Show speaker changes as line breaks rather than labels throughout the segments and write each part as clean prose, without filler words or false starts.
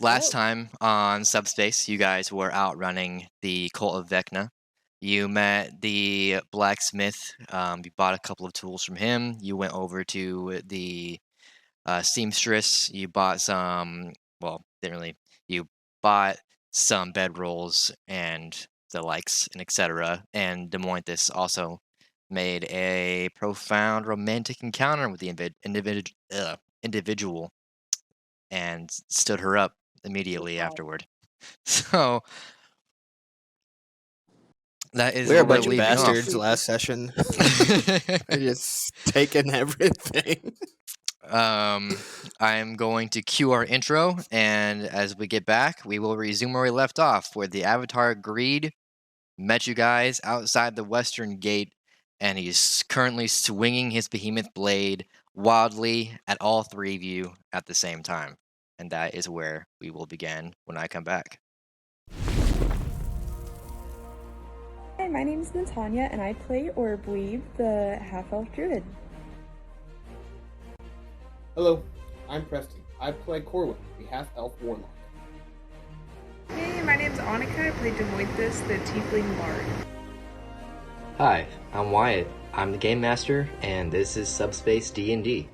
last time on Subspace, you guys were outrunning the Cult of Vecna. You met the blacksmith. You bought a couple of tools from him. You went over to the seamstress. You bought some. Well, didn't really. You bought some bedrolls and the likes and etc. And Dphomointhus also made a profound romantic encounter with the individual and stood her up immediately afterward. So that is
We're a
where
bunch of
we're leaving
bastards
off.
last session. I just taken everything.
I'm going to cue our intro, and as we get back, we will resume where we left off, where the Avatar Greed met you guys outside the western gate, and he's currently swinging his behemoth blade wildly at all three of you at the same time. And that is where we will begin when I come back.
Hi, my name is Natanya, and I play Orbweeb, the half-elf druid.
Hello, I'm Preston. I play Corwin, the half-elf warlock.
Hey, my name's Annika. I play Dphomointhus, the tiefling bard.
Hi, I'm Wyatt. I'm the Game Master, and this is Subspace D&D.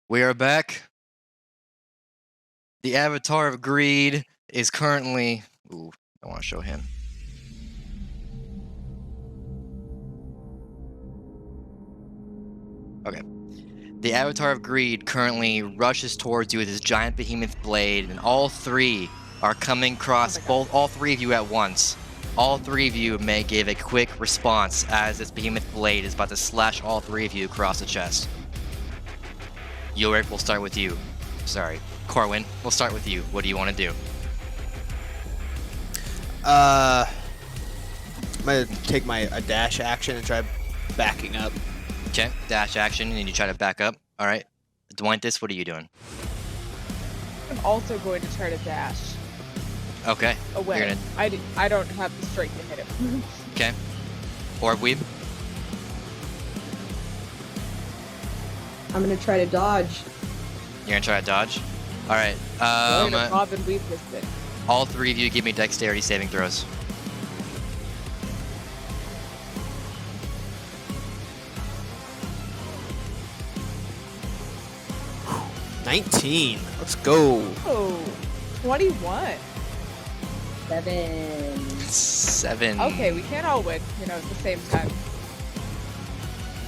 We are back. The Avatar of Greed is currently... Ooh, I want to show him. Okay. The Avatar of Greed currently rushes towards you with his giant behemoth blade, and all three are coming across all three of you at once. All three of you may give a quick response as this behemoth blade is about to slash all three of you across the chest. Yorick, we'll start with you. Sorry. Corwin, we'll start with you. What do you want to do?
I'm gonna take a dash action and try backing up.
Okay, dash action, and you try to back up. All right. Dphomointhus, what are you doing?
I'm also going to try to dash
Okay.
away.
You're gonna...
I don't have the strength to hit him.
Okay. Orbweeb.
I'm gonna try to dodge.
You're gonna try to dodge? Alright.
I'm gonna bob and weave this bit.
All three of you give me dexterity saving throws.
Whew. 19. Let's go.
Oh, 21.
7.
Okay, we can't all win, at the same time.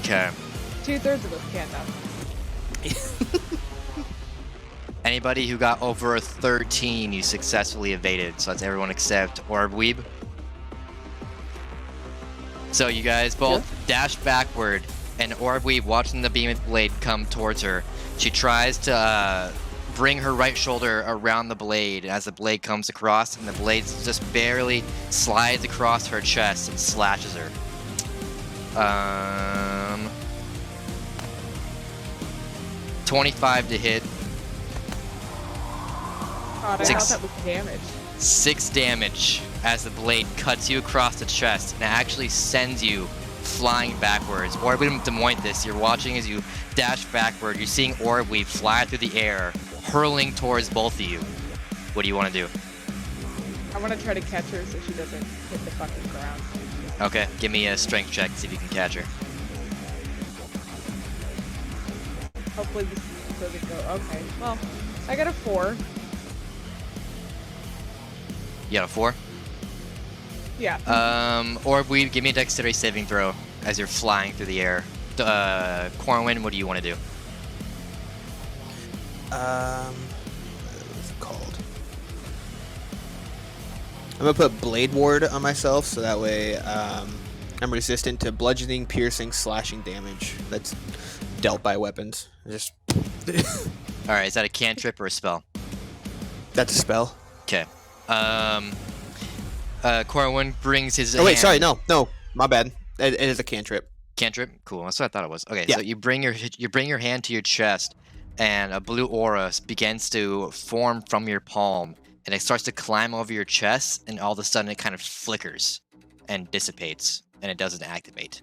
Okay.
2/3 of us can't now.
Anybody who got over a 13, you successfully evaded. So that's everyone except Orbweeb. So you guys both dash backward, and Orbweeb, watching the behemoth blade come towards her, she tries to bring her right shoulder around the blade as the blade comes across, and the blade just barely slides across her chest and slashes her. 25 to hit.
God, I thought that was damage.
6 damage as the blade cuts you across the chest, and it actually sends you flying backwards. Orbweeb and Dphomointhus, you're watching as you dash backward. You're seeing Orbweeb fly through the air, hurling towards both of you. What do you want to do?
I want to try to catch her so she doesn't hit the fucking ground.
Okay, give me a strength check, see if you can catch her.
Hopefully this doesn't go. Okay, well, I got a 4.
You got a 4?
Yeah.
Orbweeb, give me a dexterity saving throw as you're flying through the air. Corwin, what do you want to do?
What's it called? I'm gonna put Blade Ward on myself, so that way I'm resistant to bludgeoning, piercing, slashing damage that's dealt by weapons. Just
All right, is that a cantrip or a spell?
that's a spell.
Okay. Corwin brings his.
Oh wait,
hand-
sorry, no, my bad. It is a cantrip.
Cantrip? Cool. That's what I thought it was. Okay,
Yeah.
so you bring your hand to your chest, and a blue aura begins to form from your palm, and it starts to climb over your chest, and all of a sudden it kind of flickers and dissipates, and it doesn't activate.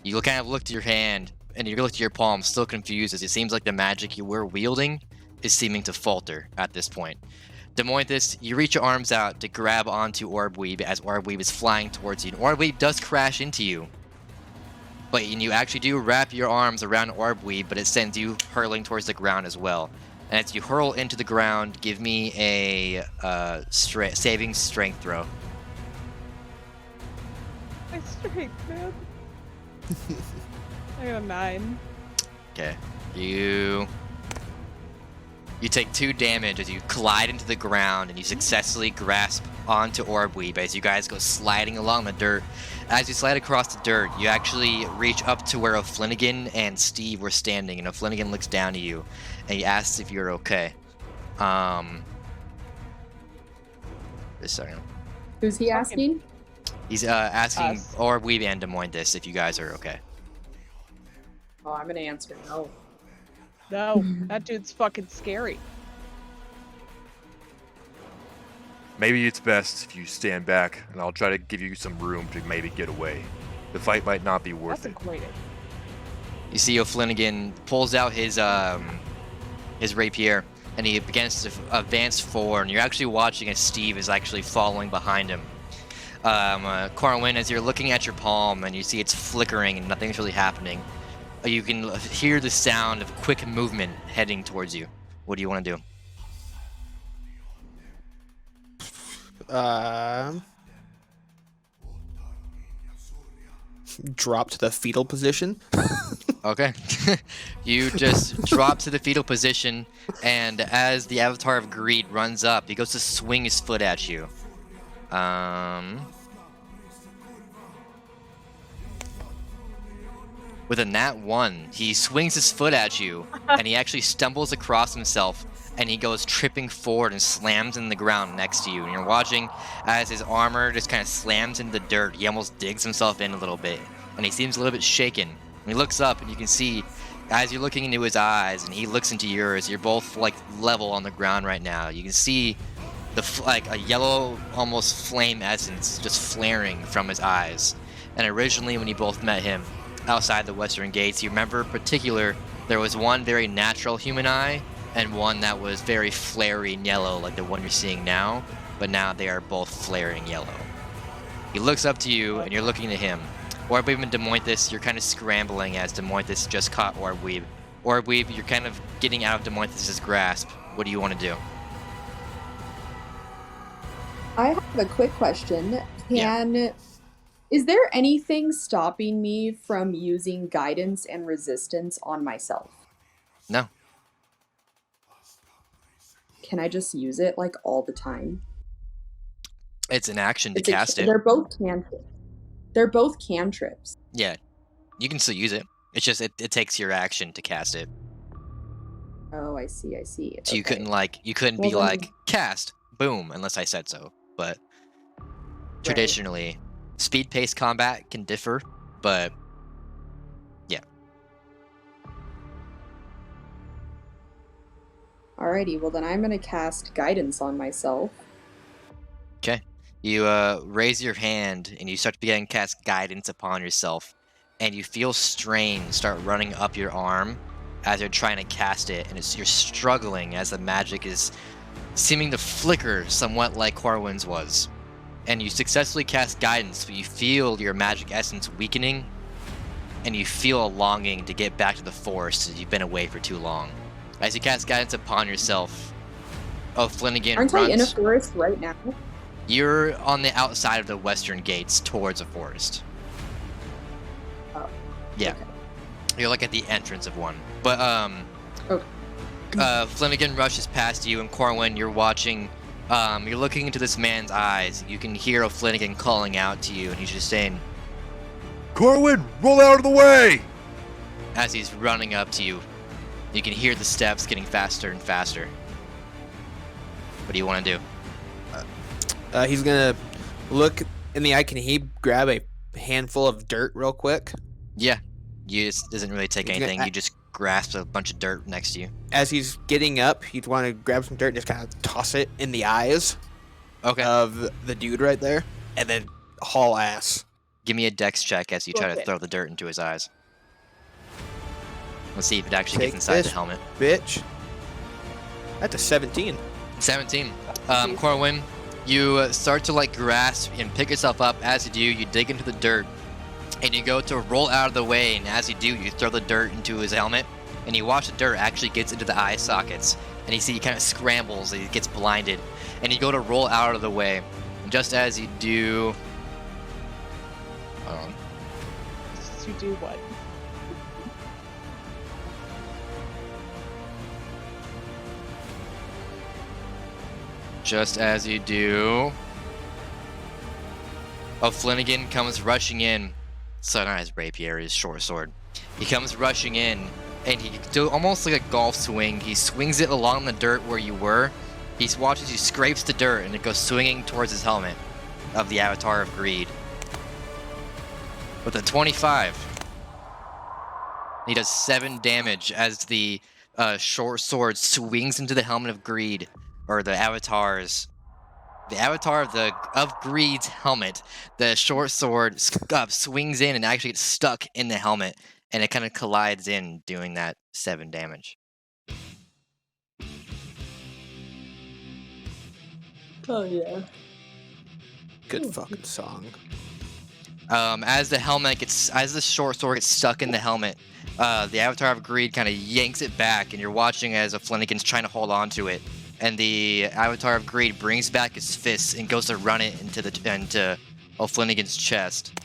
You kind of look to your hand, and you look to your palm, still confused, as it seems like the magic you were wielding is seeming to falter at this point. Dphomointhus, you reach your arms out to grab onto Orbweeb as Orbweeb is flying towards you, and Orbweeb does crash into you. But you actually do wrap your arms around Orbweeb, but it sends you hurling towards the ground as well. And as you hurl into the ground, give me a saving strength throw.
My strength, man. I got a 9.
Okay. You take 2 damage as you collide into the ground, and you successfully grasp onto Orbweeb as you guys go sliding along the dirt. As you slide across the dirt, you actually reach up to where O'Flanagan and Steve were standing, and O'Flanagan looks down at you, and he asks if you're okay. Just a second.
Who's he asking?
He's asking
Us.
Orbweeb and Dphomointhus if you guys are okay.
Oh, I'm gonna answer no.
No, that dude's fucking scary.
Maybe it's best if you stand back, and I'll try to give you some room to maybe get away. The fight might not be worth
That's
it.
a great idea.
You see O'Flanagan pulls out his rapier, and he begins to advance forward, and you're actually watching as Steve is actually following behind him. Corwin, as you're looking at your palm and you see it's flickering and nothing's really happening, you can hear the sound of quick movement heading towards you. What do you want to do?
Drop to the fetal position.
Okay. You just drop to the fetal position, and as the Avatar of Greed runs up, he goes to swing his foot at you. With a nat 1, he swings his foot at you, and he actually stumbles across himself, and he goes tripping forward and slams in the ground next to you. And you're watching as his armor just kind of slams into the dirt. He almost digs himself in a little bit, and he seems a little bit shaken. And he looks up, and you can see, as you're looking into his eyes, and he looks into yours, you're both like level on the ground right now. You can see like a yellow, almost flame essence just flaring from his eyes. And originally, when you both met him outside the western gates, you remember in particular there was one very natural human eye and one that was very flary and yellow, like the one you're seeing now, but now they are both flaring yellow. He looks up to you, and you're looking at him. Orbweeb and Dphomointhus, you're kind of scrambling as Dphomointhus just caught Orbweeb. Orbweeb, you're kind of getting out of Dphomointhus' grasp. What do you want to do?
I have a quick question. Is there anything stopping me from using guidance and resistance on myself?
No.
Can I just use it like all the time?
It's an action to cast it.
They're both cantrips. They're both cantrips.
Yeah, you can still use it. It's just it takes your action to cast it.
Oh, I see.
So
Okay.
you couldn't be
Well, then-
like cast boom unless I said so. But traditionally, speed-paced combat can differ, but yeah.
Alrighty, well then I'm gonna cast guidance on myself.
Okay. You raise your hand and you start to begin to cast guidance upon yourself, and you feel strain start running up your arm as you're trying to cast it, and you're struggling as the magic is seeming to flicker somewhat like Corwin's was. And you successfully cast guidance, but you feel your magic essence weakening, and you feel a longing to get back to the forest as you've been away for too long. As you cast guidance upon yourself, O'Flanagan
Aren't
runs.
I in a forest right now?
You're on the outside of the western gates towards a forest.
Oh.
Yeah.
Okay.
You're like at the entrance of one. But
Okay.
Flanagan rushes past you, and Corwin, you're watching. You're looking into this man's eyes. You can hear O'Flanagan calling out to you, and he's just saying,
Corwin, roll out of the way!
As he's running up to you, you can hear the steps getting faster and faster. What do you want to do?
He's gonna look in the eye. Can he grab a handful of dirt real quick?
Yeah. Doesn't really take anything. You just grasp a bunch of dirt next to you.
As he's getting up, he'd want to grab some dirt and just kind of toss it in the eyes of the dude right there, and then haul ass.
Give me a dex check as you try to throw the dirt into his eyes. Let's see if it actually gets inside the helmet.
Bitch. That's a 17.
17. Corwin, you start to grasp and pick yourself up. As you do, you dig into the dirt, and you go to roll out of the way. And as you do, you throw the dirt into his helmet, and you watch the dirt actually gets into the eye sockets. And you see he kind of scrambles, and he gets blinded. And you go to roll out of the way. And just as you do,
You do what?
just as you do, Flanagan comes rushing in. So not his rapier, his short sword. He comes rushing in, and he do almost like a golf swing. He swings it along the dirt where you were. He watches you scrapes the dirt, and it goes swinging towards his helmet of the Avatar of Greed. With a 25, he does 7 damage as the short sword swings into the helmet of Greed, or the Avatar's. The Avatar of Greed's helmet. The short sword swings in and actually gets stuck in the helmet, and it kind of collides in, doing that 7 damage.
Oh yeah.
Good fucking song.
As the short sword gets stuck in the helmet, the Avatar of Greed kind of yanks it back, and you're watching as Flanagan's trying to hold on to it. And the Avatar of Greed brings back his fists and goes to run it into O'Flanagan's chest.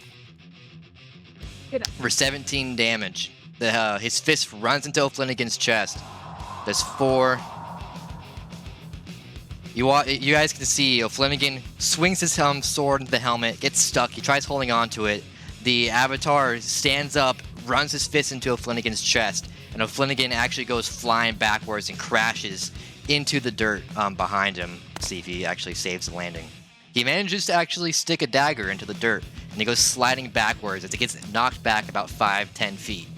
For 17 damage. His fist runs into O'Flanagan's chest. There's 4. You guys can see O'Flanagan swings his sword into the helmet, gets stuck. He tries holding on to it. The Avatar stands up, runs his fist into O'Flanagan's chest, and O'Flanagan actually goes flying backwards and crashes into the dirt behind him. See if he actually saves the landing. He manages to actually stick a dagger into the dirt, and he goes sliding backwards as it gets knocked back about 5-10 feet.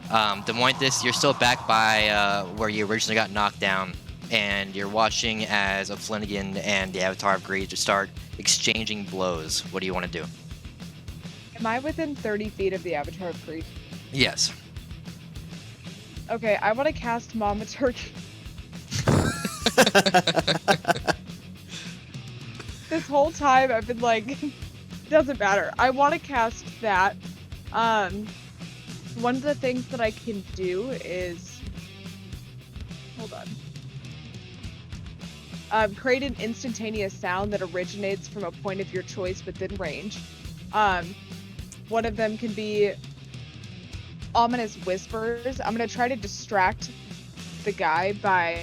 Dphomointhus, you're still back by where you originally got knocked down, and you're watching as O'Flanagan and the Avatar of Greed just start exchanging blows. What do you want to do?
Am I within 30 feet of the Avatar of Greed?
Yes.
Okay, I want to cast Mama Turkey. This whole time I've been like, doesn't matter. I want to cast that. One of the things that I can do is, hold on. Create an instantaneous sound that originates from a point of your choice within range. One of them can be ominous whispers. I'm gonna try to distract the guy by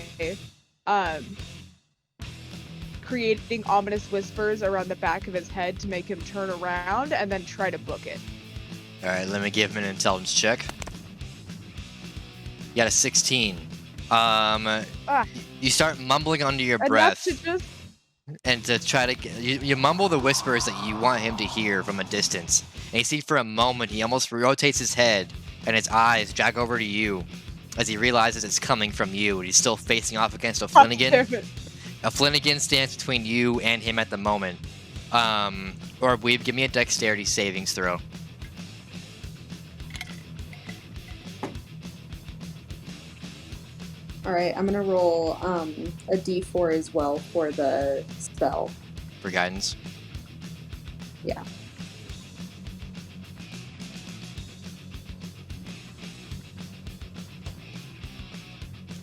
creating ominous whispers around the back of his head to make him turn around and then try to book it.
Alright, let me give him an intelligence check. You got a 16. You start mumbling under your breath. And to try to you mumble the whispers that you want him to hear from a distance. And you see for a moment he almost rotates his head and his eyes drag over to you as he realizes it's coming from you, and he's still facing off against O'Flanagan. O'Flanagan stands between you and him at the moment. Orbweeb, give me a dexterity savings throw.
Alright, I'm gonna roll a d4 as well for the spell.
For guidance?
Yeah.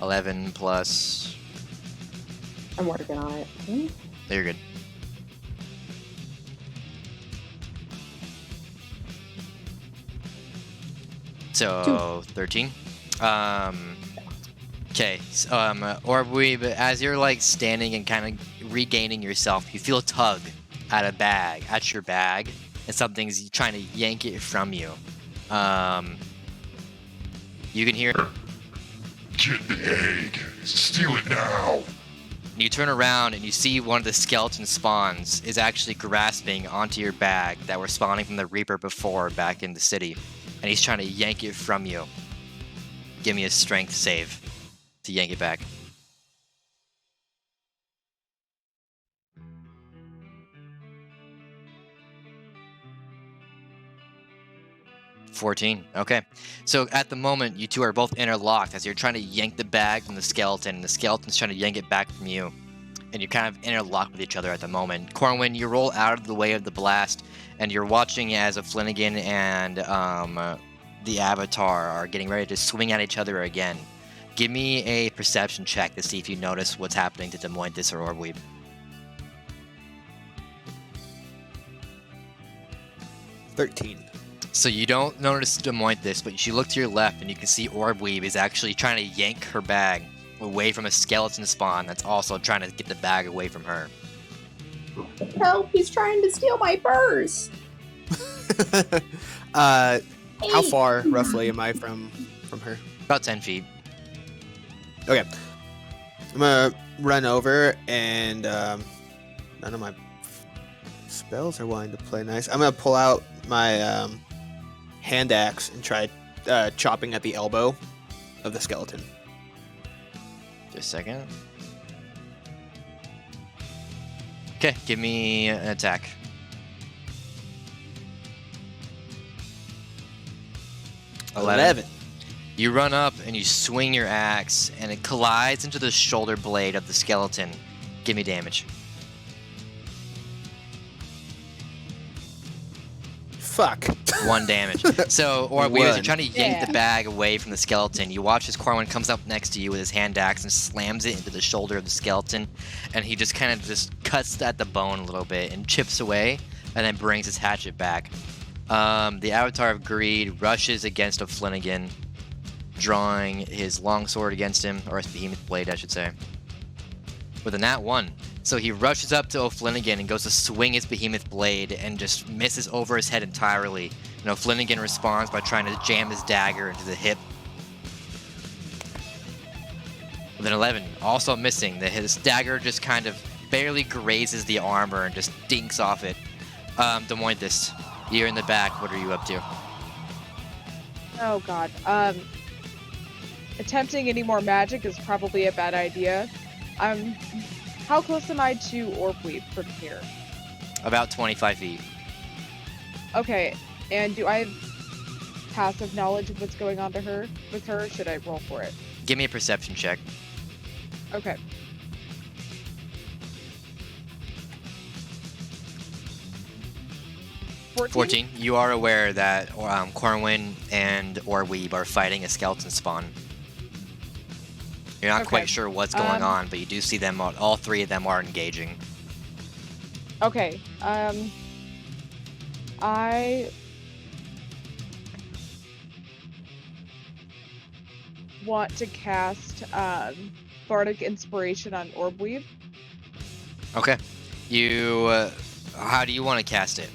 $11 plus...
I'm working on it.
You're good. So, 13. Okay, Orbweeb, as you're standing and kind of regaining yourself, you feel a tug at your bag, and something's trying to yank it from you. You can hear.
Get the egg. Steal it now.
You turn around and you see one of the skeleton spawns is actually grasping onto your bag that were spawning from the Reaper before back in the city. And he's trying to yank it from you. Give me a strength save to yank it back. $14. Okay. So at the moment, you two are both interlocked as you're trying to yank the bag from the skeleton, and the skeleton's trying to yank it back from you. And you're kind of interlocked with each other at the moment. Corwin, you roll out of the way of the blast, and you're watching as a Flanagan and the Avatar are getting ready to swing at each other again. Give me a perception check to see if you notice what's happening to Dphomointhus or Orbweeb.
13.
So you don't notice Dphomointhus, but you look to your left and you can see Orbweeb is actually trying to yank her bag away from a skeleton spawn that's also trying to get the bag away from her.
Help, he's trying to steal my purse.
How far, roughly, am I from her?
About 10 feet.
Okay. I'm gonna run over and none of my spells are wanting to play nice. I'm gonna pull out my hand axe and try chopping at the elbow of the skeleton.
Just a second. Okay, give me an attack. 11. You run up and you swing your axe, and it collides into the shoulder blade of the skeleton. Give me damage.
Fuck.
1 damage. So, Orbweeb, as you're trying to yank
Yeah.
the bag away from the skeleton, you watch as Corwin comes up next to you with his hand axe and slams it into the shoulder of the skeleton, and he just kind of just cuts at the bone a little bit and chips away, and then brings his hatchet back. The Avatar of Greed rushes against a Flanagan, drawing his longsword against him, or his behemoth blade, I should say, with a nat 1. So he rushes up to O'Flanagan and goes to swing his behemoth blade and just misses over his head entirely. And O'Flanagan responds by trying to jam his dagger into the hip. With an 11, also missing. His dagger just kind of barely grazes the armor and just dinks off it. Dphomointhus, you're in the back. What are you up to?
Oh god. Attempting any more magic is probably a bad idea. How close am I to Orbweeb from here?
About 25 feet.
Okay, and do I have passive knowledge of what's going on with her? Or should I roll for it?
Give me a perception check.
Okay.
14. You are aware that Corwin and Orbweeb are fighting a skeleton spawn. You're not quite sure what's going on, but you do see them. All three of them are engaging.
Okay. I want to cast Bardic Inspiration on Orbweeb.
Okay. You. How do you want to cast it?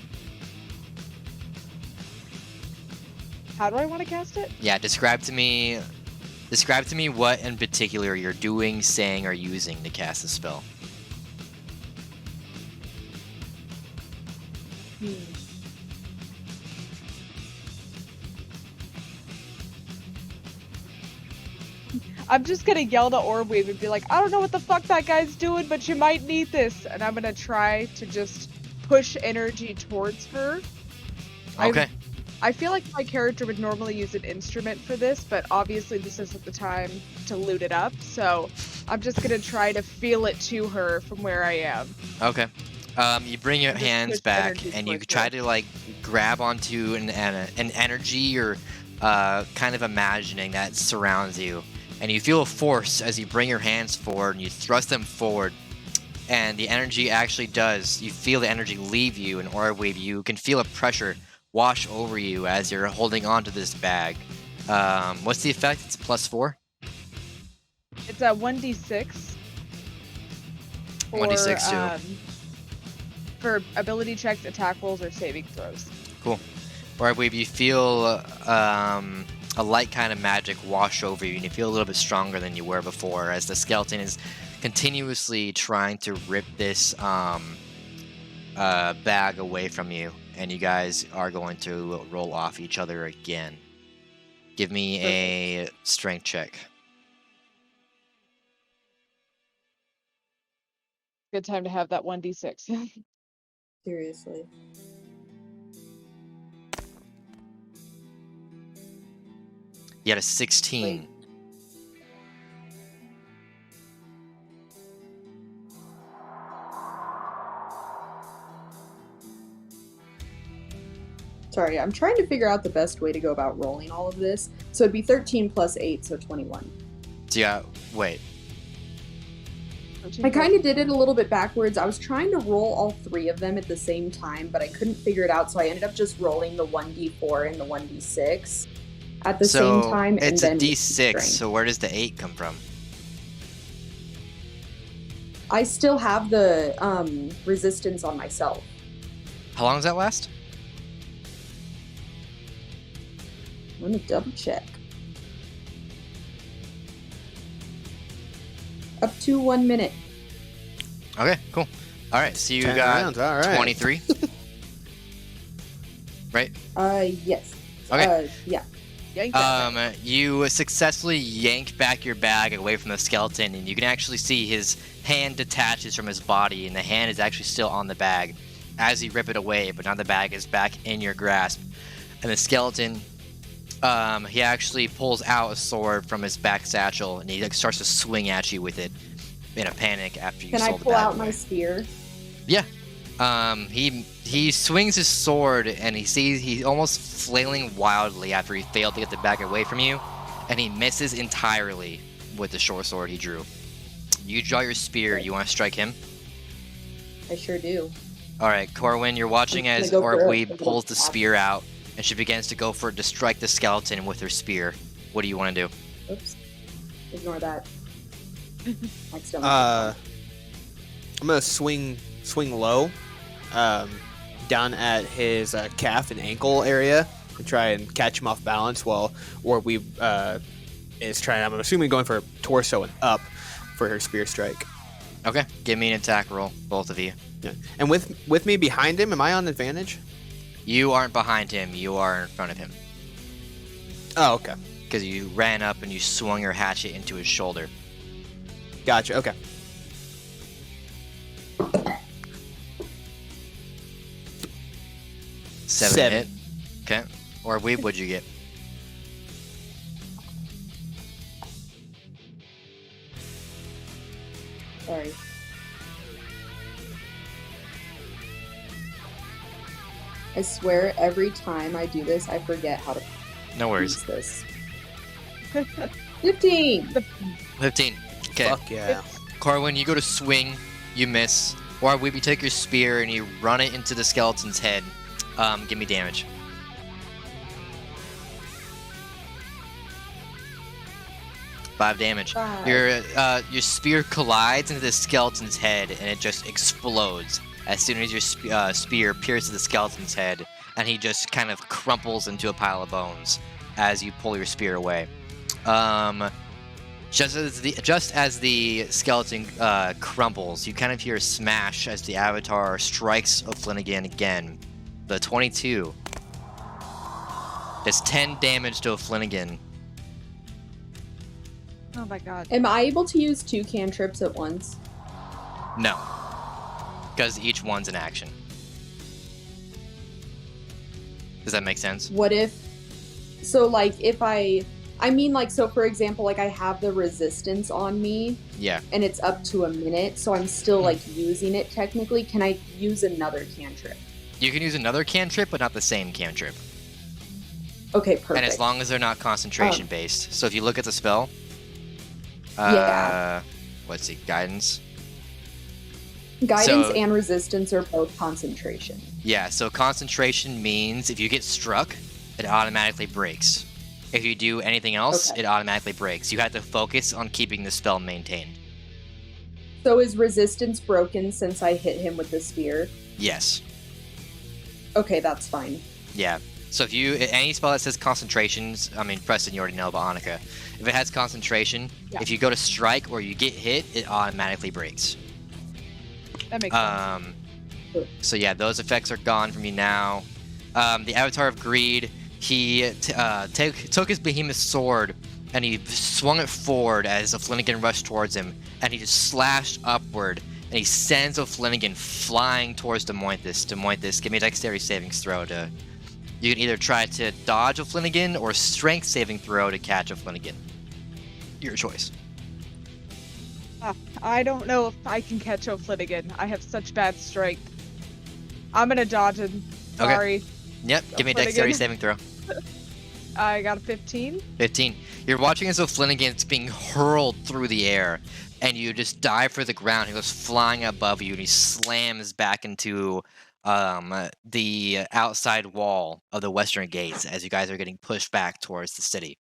How do I want to cast it?
Yeah. Describe to me what in particular you're doing, saying, or using to cast the spell.
I'm just gonna yell to Orbweeb and be like, I don't know what the fuck that guy's doing, but you might need this. And I'm gonna try to just push energy towards her.
Okay.
I feel like my character would normally use an instrument for this, but obviously this isn't the time to loot it up, so I'm just gonna try to feel it to her from where I am.
Okay. You bring your hands back and you try to like grab onto an energy or kind of imagining that surrounds you, and you feel a force as you bring your hands forward and you thrust them forward, and the energy actually does. You feel the energy leave you, and Orbweeb, you can feel a pressure wash over you as you're holding onto this bag. What's the effect? It's +4?
It's a 1d6.
1d6 too.
for ability checks, attack rolls, or saving throws.
Cool. Orbweeb, you feel a light kind of magic wash over you, and you feel a little bit stronger than you were before, as the skeleton is continuously trying to rip this bag away from you, and you guys are going to roll off each other again. Give me a strength check.
Good time to have that 1d6.
Seriously.
You had a 16.
Wait. Sorry, I'm trying to figure out the best way to go about rolling all of this. So it'd be 13 plus 8, so 21.
So yeah, wait.
I kind of did it a little bit backwards. I was trying to roll all 3 of them at the same time, but I couldn't figure it out, so I ended up just rolling the 1d4 and the 1d6 at the same time.
It's
and
a
then
d6, so where does the 8 come from?
I still have the resistance on myself.
How long does that last?
Let me double check. Up to 1 minute.
Okay, cool. All right, so you
10
got
rounds, all right.
23. Right?
Yes.
Okay.
Yeah.
Yank that thing.
You successfully yank back your bag away from the skeleton, and you can actually see his hand detaches from his body, and the hand is actually still on the bag as you rip it away, but now the bag is back in your grasp. And the skeleton, he actually pulls out a sword from his back satchel, and he starts to swing at you with it in a panic after you
Can I
sold the
pull
bag
out
away.
my spear?
Yeah. He swings his sword, and he's almost flailing wildly after he failed to get the bag away from you, and he misses entirely with the short sword he drew. You draw your spear. You want to strike him?
I sure do.
All right, Corwin, you're watching
I'm
as
gonna go for a
Orbweeb
little
pulls the
tap.
spear out, and she begins to go for it to strike the skeleton with her spear. What do you want to do?
Oops. Ignore that. Accidentally.
I'm gonna swing low, down at his calf and ankle area and try and catch him off balance while Orbweeb is trying. I'm assuming going for torso and up for her spear strike.
Okay, give me an attack roll, both of you.
Yeah. And with me behind him, am I on advantage?
You aren't behind him. You are in front of him.
Oh, okay.
Because you ran up and you swung your hatchet into his shoulder.
Gotcha. Okay.
Seven hit. Okay. Orbweeb, what'd you get?
Sorry. I swear every time I do this, I forget how to
No worries.
use this. 15!
15. Okay.
Fuck yeah.
Corwin, you go to swing, you miss. Orbweeb, you take your spear and you run it into the skeleton's head. Give me damage. Five damage.
5.
Your spear collides into the skeleton's head and it just explodes as soon as your spear pierces the skeleton's head, and he just kind of crumples into a pile of bones as you pull your spear away. Just as the skeleton crumbles, you kind of hear a smash as the avatar strikes O'Flanagan again. The 22 does 10 damage to O'Flanagan.
Oh my god.
Am I able to use 2 cantrips at once?
No, because each one's an action. Does that make sense?
What if... So, like, if I mean, like, so for example, like, I have the resistance on me,
Yeah.
and it's up to a minute, so I'm still, like, using it technically. Can I use another cantrip?
You can use another cantrip, but not the same cantrip.
Okay, perfect.
And as long as they're not concentration based. So if you look at the spell,
Yeah.
let's see, guidance.
Guidance
so-
and resistance are both concentration.
Yeah, so concentration means if you get struck, it automatically breaks. If you do anything else,
Okay.
it automatically breaks. You have to focus on keeping the spell maintained.
So is resistance broken since I hit him with the spear?
Yes.
Okay, that's fine.
Yeah. So if you any spell that says concentrations, I mean Preston, you already know about Annika. If it has concentration, if you go to strike or you get hit, it automatically breaks.
That makes sense.
So yeah, those effects are gone from you now. The Avatar of Greed, he took his behemoth sword and he swung it forward as O'Flanagan rushed towards him, and he just slashed upward, and he sends O'Flanagan flying towards Dphomointhus. Dphomointhus, give me a dexterity savings throw to... You can either try to dodge O'Flanagan or strength saving throw to catch O'Flanagan. Your choice.
I don't know if I can catch O'Flanagan. I have such bad strength. I'm gonna dodge him. Sorry.
Okay. Yep, give me a dexterity saving throw.
I got a 15.
15. You're watching as O'Flanagan's being hurled through the air, and you just dive for the ground. He goes flying above you, and he slams back into the outside wall of the western gates as you guys are getting pushed back towards the city.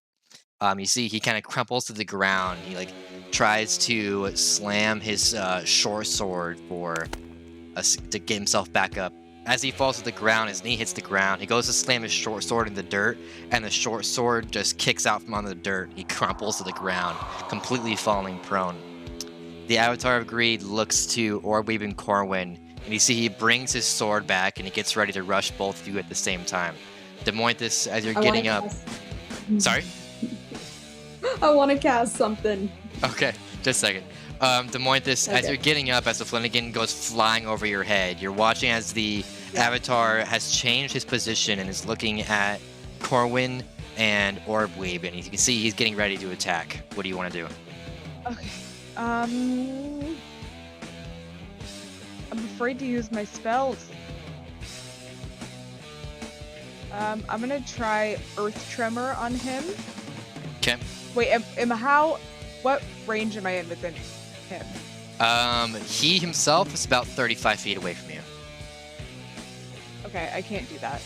You see he kind of crumples to the ground. He tries to slam his short sword to get himself back up. As he falls to the ground, his knee hits the ground. He goes to slam his short sword in the dirt, and the short sword just kicks out from on the dirt. He crumples to the ground, completely falling prone. The Avatar of Greed looks to Orbweeb and Corwin, and you see he brings his sword back, and he gets ready to rush both of you at the same time. Dphomointhus, as you're getting up... Sorry?
I want to cast something.
Okay, just a second. Dphomointhus, as you're getting up, as the O'Flanagan goes flying over your head, you're watching as the Avatar has changed his position and is looking at Corwin and Orbweeb, and you can see he's getting ready to attack. What do you want to do?
Okay. I'm afraid to use my spells. I'm gonna try Earth Tremor on him.
Okay.
Wait, what range am I in within him?
He himself is about 35 feet away from you.
Okay, I can't do that.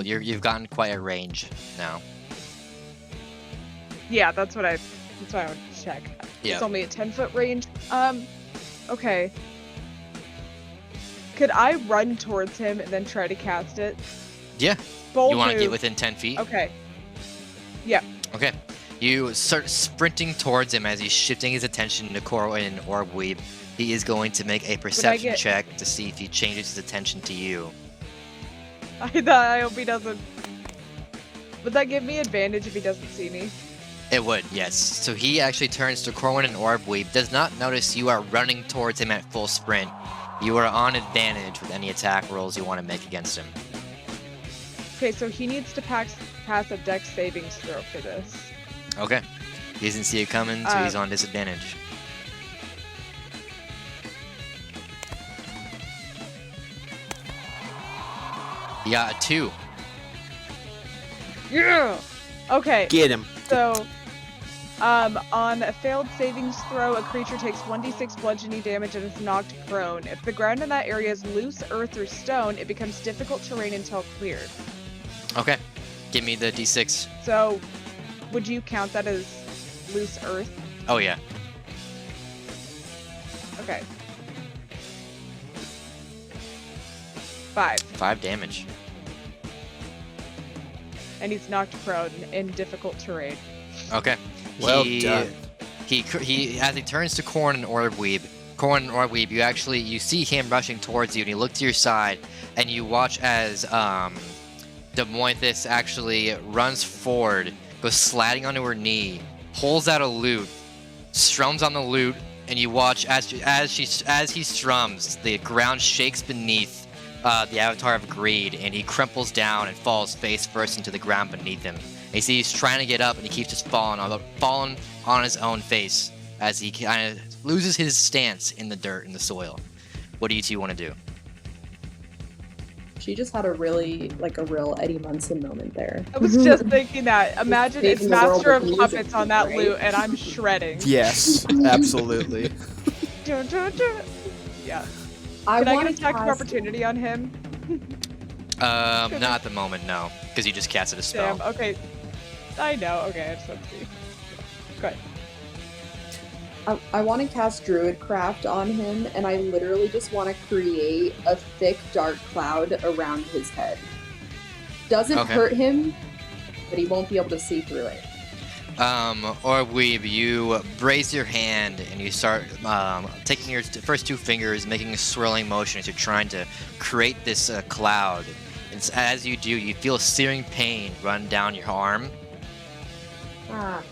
You've gotten quite a range now.
Yeah, that's what I wanted to check.
Yeah.
It's only a 10-foot range. Okay. Could I run towards him and then try to cast it?
Yeah.
Bold
you want to
move.
get within 10 feet?
Okay. Yeah.
Okay. You start sprinting towards him as he's shifting his attention to Corwin and Orbweeb. He is going to make a perception check to see if he changes his attention to you.
I hope he doesn't. Would that give me advantage if he doesn't see me?
It would, yes. So he actually turns to Corwin and Orbweeb, does not notice you are running towards him at full sprint. You are on advantage with any attack rolls you want to make against him.
Okay, so he needs to pass a dex savings throw for this.
Okay. He doesn't see it coming, so he's on disadvantage. He got a 2.
Yeah! Okay.
Get him.
So, on a failed savings throw, a creature takes 1d6 bludgeoning damage and is knocked prone. If the ground in that area is loose, earth, or stone, it becomes difficult terrain until cleared.
Okay. Give me the d6.
So, would you count that as loose earth?
Oh, yeah.
Okay. 5.
5 damage.
And he's knocked prone in difficult terrain.
Okay.
Well done.
He as he turns to Corwin and Orbweeb, you see him rushing towards you, and you look to your side, and you watch as Dphomointhus actually runs forward, goes sliding onto her knee, pulls out a lute, strums on the lute, and you watch as he strums, the ground shakes beneath the Avatar of Greed, and he crumples down and falls face first into the ground beneath him. And you see he's trying to get up, and he keeps just falling on his own face as he kind of loses his stance in the dirt, in the soil. What do you two want to do?
She just had a real Eddie Munson moment there.
I was just thinking that. Imagine it's
Saving the world
Master of
with music,
Puppets on that
right?
lute, and I'm shredding.
Yes, absolutely.
Dun, dun, dun. Yeah.
I
Can I
want
get
to
attack of
cast...
opportunity on him?
Not at the moment, no, because you just casted a spell.
Damn, okay. I know, okay, I just want to see. Go ahead.
I want to cast Druidcraft on him, and I literally just want to create a thick, dark cloud around his head. Doesn't hurt him, but he won't be able to see through it.
Orbweeb, you raise your hand and you start taking your first two fingers, making a swirling motion as you're trying to create this cloud. And as you do, you feel searing pain run down your arm.
Ah.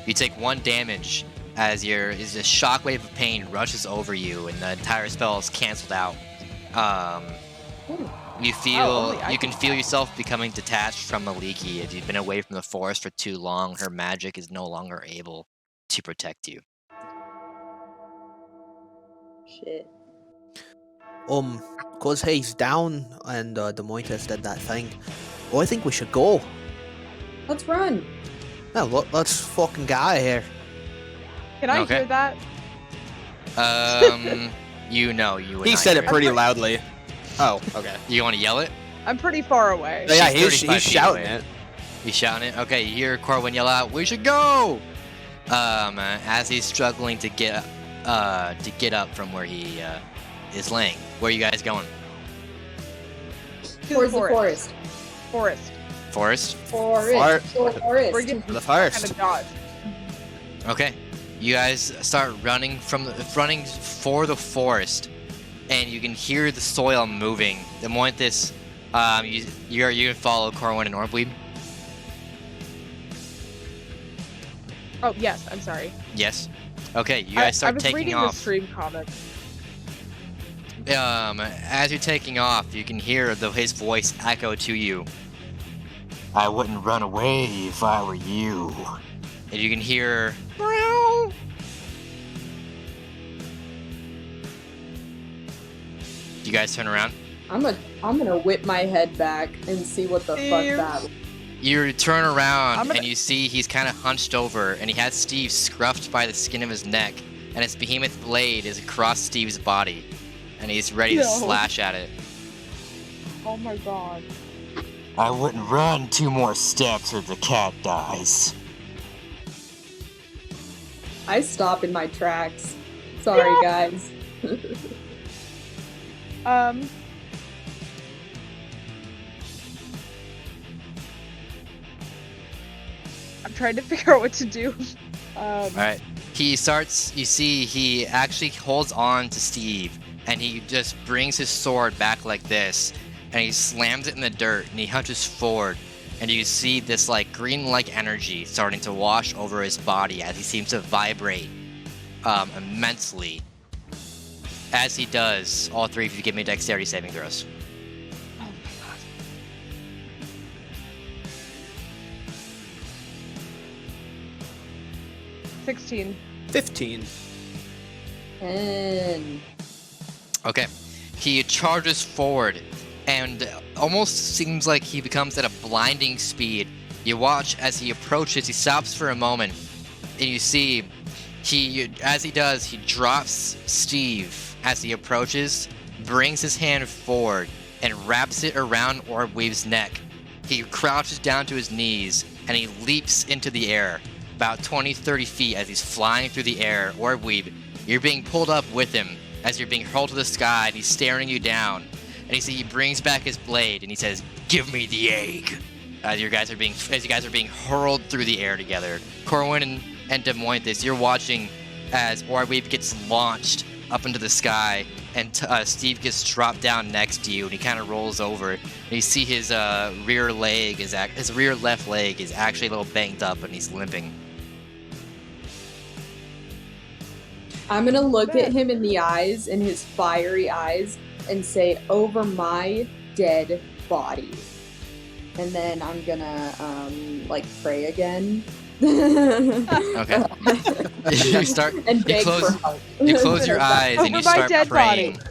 You take 1 damage as a shockwave of pain rushes over you, and the entire spell is canceled out. You can feel yourself becoming detached from Maliki. If you've been away from the forest for too long, her magic is no longer able to protect you.
Shit.
Cause he's down and Dphomointhus did that thing. Oh, I think we should go.
Let's run.
No, let's fucking get out of here.
Can I hear that?
You know you would
He
not
said
hear
it pretty loudly. Oh, okay.
You want to yell it?
I'm pretty far away.
Yeah,
She's
he's shouting it.
He's shouting it? Okay, you hear Corwin yell out, "We should go!" As he's struggling to get up from where he is laying. Where are you guys going?
Towards the forest.
Forest.
Forest?
Forest.
We're getting
the forest.
kind of dodge.
Okay. You guys start running for the forest, and you can hear the soil moving. The moment this, you can follow Corwin and Orbweeb.
Oh yes, I'm sorry.
Yes. Okay, you guys start taking off.
I was reading the stream comments.
As you're taking off, you can hear his voice echo to you. I wouldn't run away if I were you. And you can hear. Meow. You guys turn around.
I'm gonna whip my head back and see what the fuck that.
You turn around and you see he's kind of hunched over, and he has Steve scruffed by the skin of his neck, and his behemoth blade is across Steve's body, and he's ready to slash at it.
Oh my god.
I wouldn't run 2 more steps or the cat dies.
I stop in my tracks. Sorry, guys.
I'm trying to figure out what to do.
Alright. He actually holds on to Steve, and he just brings his sword back like this, and he slams it in the dirt, and he hunches forward, and you see this like green-like energy starting to wash over his body as he seems to vibrate immensely. As he does, all 3 of you give me dexterity saving throws.
Oh my god. 16.
15.
10.
Okay. He charges forward, and almost seems like he becomes at a blinding speed. You watch as he approaches, he stops for a moment, and you see as he does, he drops Steve as he approaches, brings his hand forward, and wraps it around Orbweeb's neck. He crouches down to his knees, and he leaps into the air, about 20-30 feet as he's flying through the air. Orbweeb, you're being pulled up with him as you're being hurled to the sky, and he's staring you down. And he brings back his blade, and he says, "Give me the egg." As you guys are being hurled through the air together. Corwin and Dphomointhus, you're watching as Orbweeb gets launched up into the sky, and Steve gets dropped down next to you, and he kind of rolls over. And you see his rear left leg is actually a little banged up, and he's limping.
I'm gonna look at him in the eyes, in his fiery eyes, and say, "Over my dead body." And then I'm gonna pray again.
Okay. You start.
And beg for help.
You close your eyes and you
Over my
start
dead
praying.
body.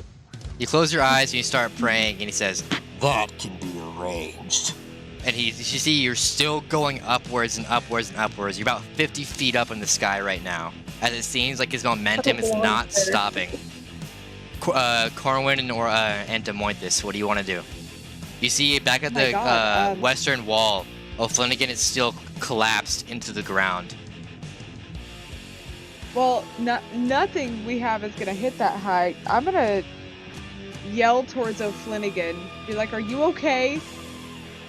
You close your eyes and you start praying, and he says, "That can be arranged." And you see you're still going upwards and upwards and upwards. You're about 50 feet up in the sky right now, as it seems like his momentum is not stopping. Corwin and Dphomointhus, what do you want to do? You see back at the western wall, O'Flanagan is still collapsed into the ground.
Well, nothing we have is gonna hit that high. I'm gonna yell towards O'Flanagan. Be like, "Are you okay?"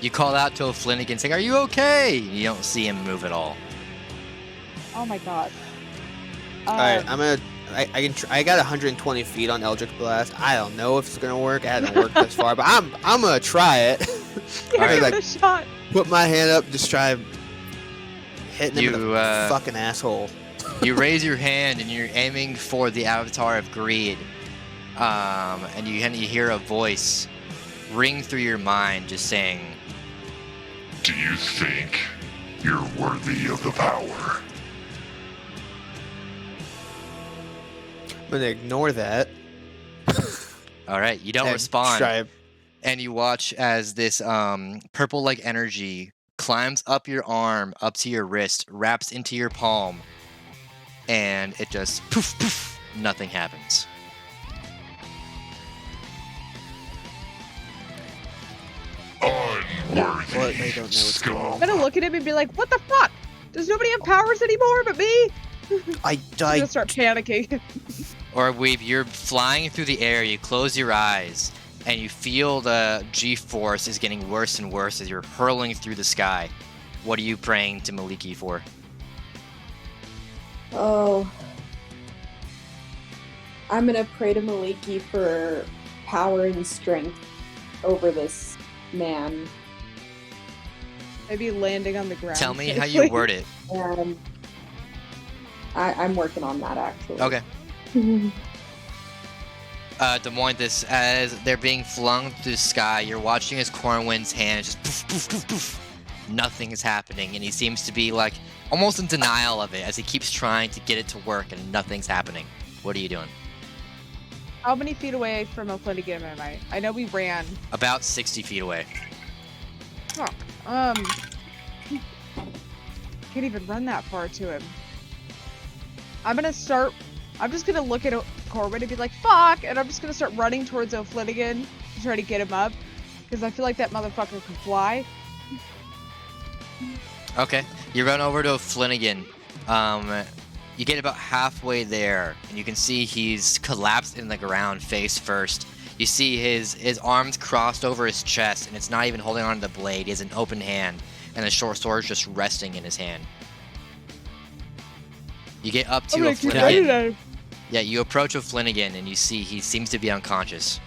You call out to O'Flanagan saying, "Are you okay?" You don't see him move at all.
Oh my god.
All right, I got 120 feet on Eldritch Blast. I don't know if it's gonna work. It hasn't worked this far, but I'm gonna try it.
Yeah, give
like,
it a shot.
put my hand up, just try hitting him in
You,
the fucking asshole.
You raise your hand and you're aiming for the Avatar of Greed, and you hear a voice ring through your mind, just saying,
Do you think you're worthy of the power?
I'm gonna ignore that.
"All right." You don't
and
respond,
Try.
and you watch as this purple-like energy climbs up your arm, up to your wrist, wraps into your palm, and it just poof poof. Nothing happens.
Unworthy
Well, they don't know what's going
scum.
I'm gonna look at him and be like, "What the fuck? Does nobody have powers anymore but me?"
I
I'm
died.
gonna start panicking.
Orbweeb, you're flying through the air, you close your eyes, and you feel the G-force is getting worse and worse as you're hurling through the sky. What are you praying to Maliki for?
Oh. I'm gonna pray to Maliki for power and strength over this man.
Maybe landing on the ground.
Tell me how you word it.
And I'm working on that, actually.
Okay. Dphomointhus, as they're being flung through the sky, you're watching as Corwin's hand just poof, poof, poof, poof. Nothing is happening, and he seems to be like almost in denial of it as he keeps trying to get it to work and nothing's happening. What are you doing?
How many feet away from O'Flanagan am I? I know we ran.
About 60 feet away.
Fuck. Can't even run that far to him. I'm just gonna look at Corwin and be like, fuck! And I'm just gonna start running towards O'Flanagan to try to get him up. Because I feel like that motherfucker can fly.
Okay, you run over to O'Flanagan. You get about halfway there, and you can see he's collapsed in the ground face first. You see his arms crossed over his chest, and it's not even holding onto the blade. He has an open hand, and the short sword is just resting in his hand. You get up to O'Flanagan. Yeah, you approach O'Flanagan, and you see he seems to be unconscious.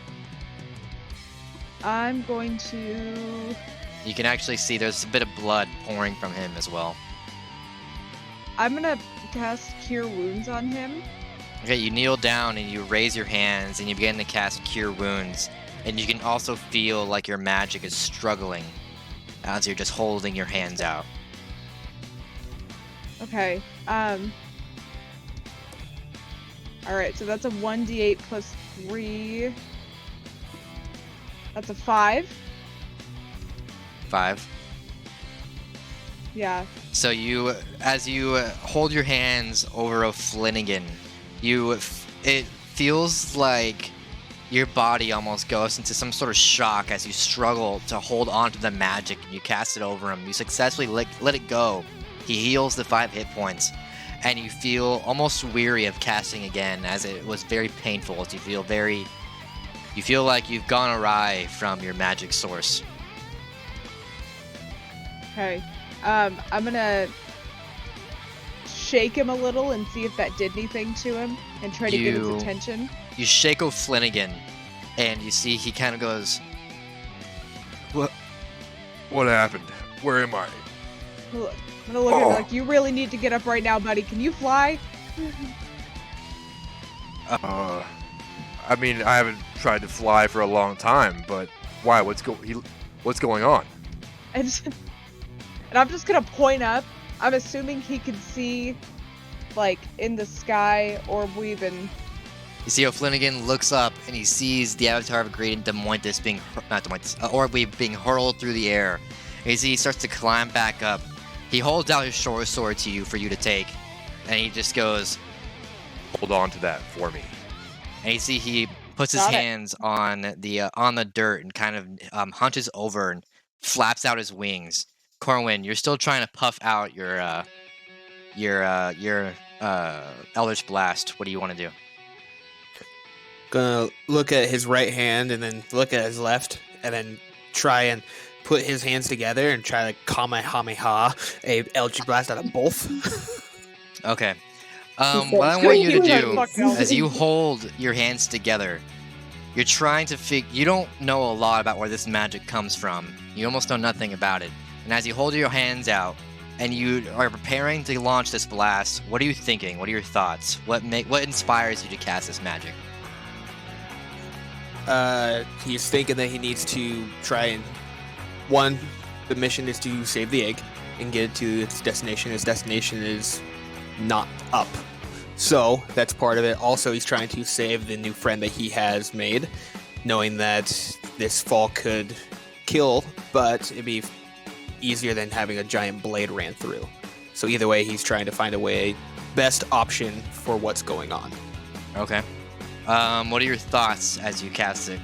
I'm going to...
You can actually see there's a bit of blood pouring from him as well.
I'm gonna cast Cure Wounds on him.
Okay, you kneel down and you raise your hands and you begin to cast Cure Wounds. And you can also feel like your magic is struggling as you're just holding your hands out.
Okay, alright, so that's a 1d8 plus 3. That's a 5.
5.
Yeah.
So as you hold your hands over O'Flanagan, it feels like your body almost goes into some sort of shock as you struggle to hold on to the magic and you cast it over him. You successfully let it go. He heals the 5 hit points, and you feel almost weary of casting again as it was very painful. As you feel like you've gone awry from your magic source.
Okay. I'm gonna shake him a little and see if that did anything to him and try to get his attention.
You shake O'Flanagan, and you see he kind of goes,
What happened? Where am I?
Look, I'm gonna look at him like, you really need to get up right now, buddy. Can you fly?
I mean, I haven't tried to fly for a long time, but why? What's going on?
And I'm just gonna point up. I'm assuming he can see, like, in the sky, Orbweeb and...
You see O'Flanagan looks up, and he sees the Avatar of Greed and Orbweeb being hurled through the air. And you see he starts to climb back up. He holds out his short sword to you for you to take, and he just goes,
Hold on to that for me.
And you see he puts his hands on the dirt and kind of hunches over and flaps out his wings. Corwin, you're still trying to puff out your Eldritch Blast. What do you want to do?
Gonna look at his right hand and then look at his left, and then try and put his hands together and try to Kamehameha a Eldritch Blast out of both.
Okay.
said,
What I want you to
"Screw
do,
you, fuck no."
as you hold your hands together, you're trying to you don't know a lot about where this magic comes from. You almost know nothing about it. And as you hold your hands out, and you are preparing to launch this blast, what are you thinking? What are your thoughts? What inspires you to cast this magic?
He's thinking that he needs to try and... One, the mission is to save the egg and get it to its destination. Its destination is not up. So, that's part of it. Also, he's trying to save the new friend that he has made, knowing that this fall could kill, but it'd be easier than having a giant blade ran through. So either way, he's trying to find a way, best option for what's going on.
Okay. What are your thoughts as you cast it?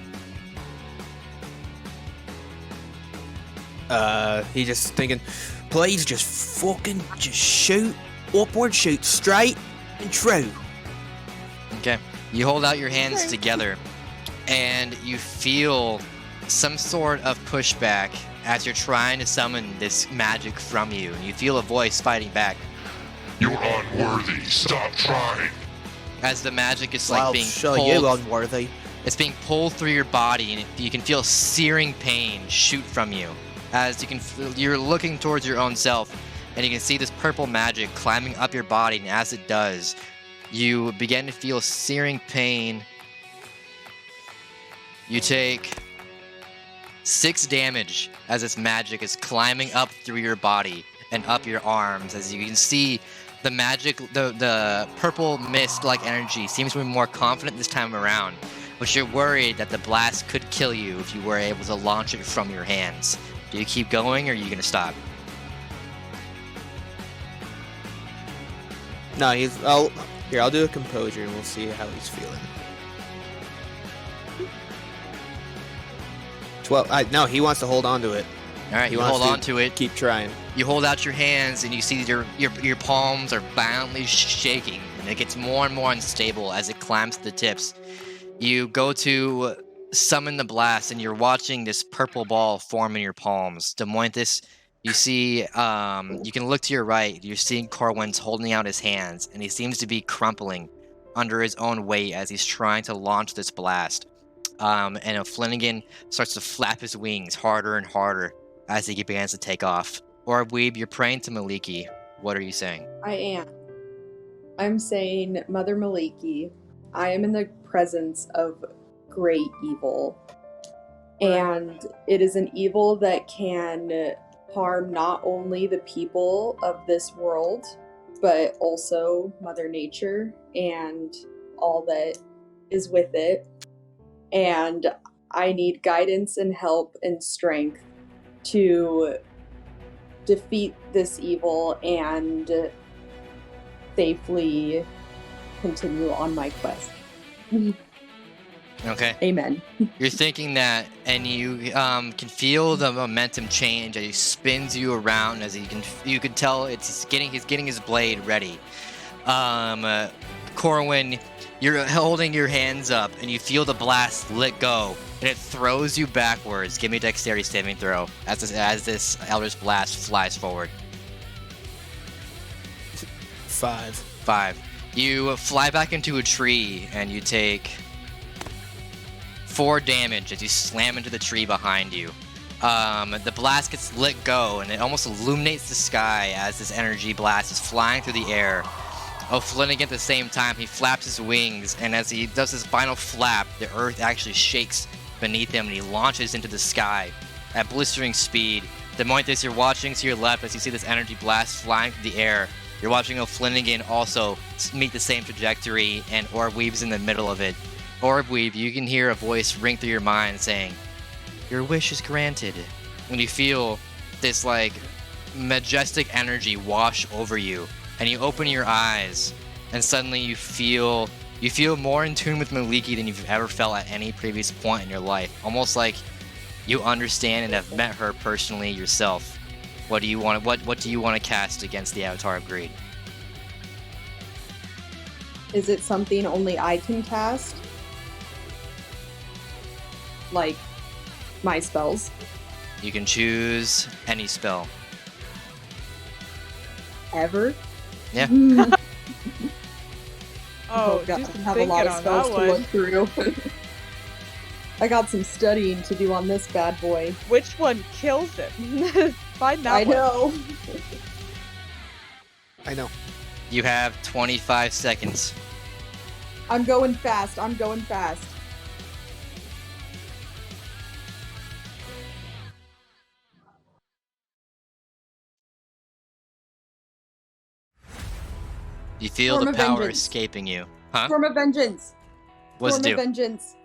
He's just thinking, please just fucking just shoot upward, shoot straight and true.
Okay. You hold out your hands together, and you feel some sort of pushback as you're trying to summon this magic from you. And you feel a voice fighting back.
You're unworthy. Stop trying.
As the magic is
I'll
being
show
pulled,
you unworthy.
it's being pulled through your body, and you can feel searing pain shoot from you. As you're looking towards your own self, and you can see this purple magic climbing up your body, and as it does, you begin to feel searing pain. You take 6 damage as this magic is climbing up through your body and up your arms. As you can see, the magic, the purple mist-like energy seems to be more confident this time around, but you're worried that the blast could kill you if you were able to launch it from your hands. Do you keep going, or are you going to stop?
No, I'll do a composure and we'll see how he's feeling. 12. No, he wants to hold on to it.
All right,
He
you
wants
hold on to it.
Keep trying.
You hold out your hands, and you see your palms are violently shaking, and it gets more and more unstable as it climbs to the tips. You go to summon the blast, and you're watching this purple ball form in your palms. Dphomointhus, you see, you can look to your right. You're seeing Corwin's holding out his hands, and he seems to be crumpling under his own weight as he's trying to launch this blast. And Flanagan starts to flap his wings harder and harder as he begins to take off. Orbweeb, you're praying to Maliki. What are you saying?
I am. I'm saying, Mother Maliki, I am in the presence of great evil. And it is an evil that can harm not only the people of this world, but also Mother Nature and all that is with it. And I need guidance and help and strength to defeat this evil and safely continue on my quest.
Okay.
Amen.
You're thinking that, and you can feel the momentum change as he spins you around. As you can tell he's getting his blade ready. Corwin, you're holding your hands up, and you feel the blast let go, and it throws you backwards. Give me a dexterity saving throw as this Eldritch Blast flies forward. 5. You fly back into a tree, and you take 4 damage as you slam into the tree behind you. The blast gets let go, and it almost illuminates the sky as this energy blast is flying through the air. Flanagan at the same time, he flaps his wings, and as he does his final flap, the earth actually shakes beneath him, and he launches into the sky at blistering speed. Dphomointhus, you're watching to your left as you see this energy blast flying through the air. You're watching Flanagan also meet the same trajectory, and Orbweeb's in the middle of it. Orbweeb, you can hear a voice ring through your mind saying, "Your wish is granted." When you feel this majestic energy wash over you, and you open your eyes, and suddenly you feel more in tune with Maliki than you've ever felt at any previous point in your life. Almost like you understand and have met her personally yourself. What do you want to cast against the Avatar of Greed?
Is it something only I can cast? Like, my spells?
You can choose any spell.
Ever?
Yeah.
Oh,
God,
do
I
some
have a lot of
thinking
spells
on
to
that
look through. I got some studying to do on this bad boy.
Which one kills it? Find that
I
one.
know.
I know.
You have 25 seconds.
I'm going fast. I'm going fast.
You feel
Storm
the
of
power
Vengeance.
escaping you. Huh?
Storm of Vengeance.
What's it
Storm of
do?
Vengeance.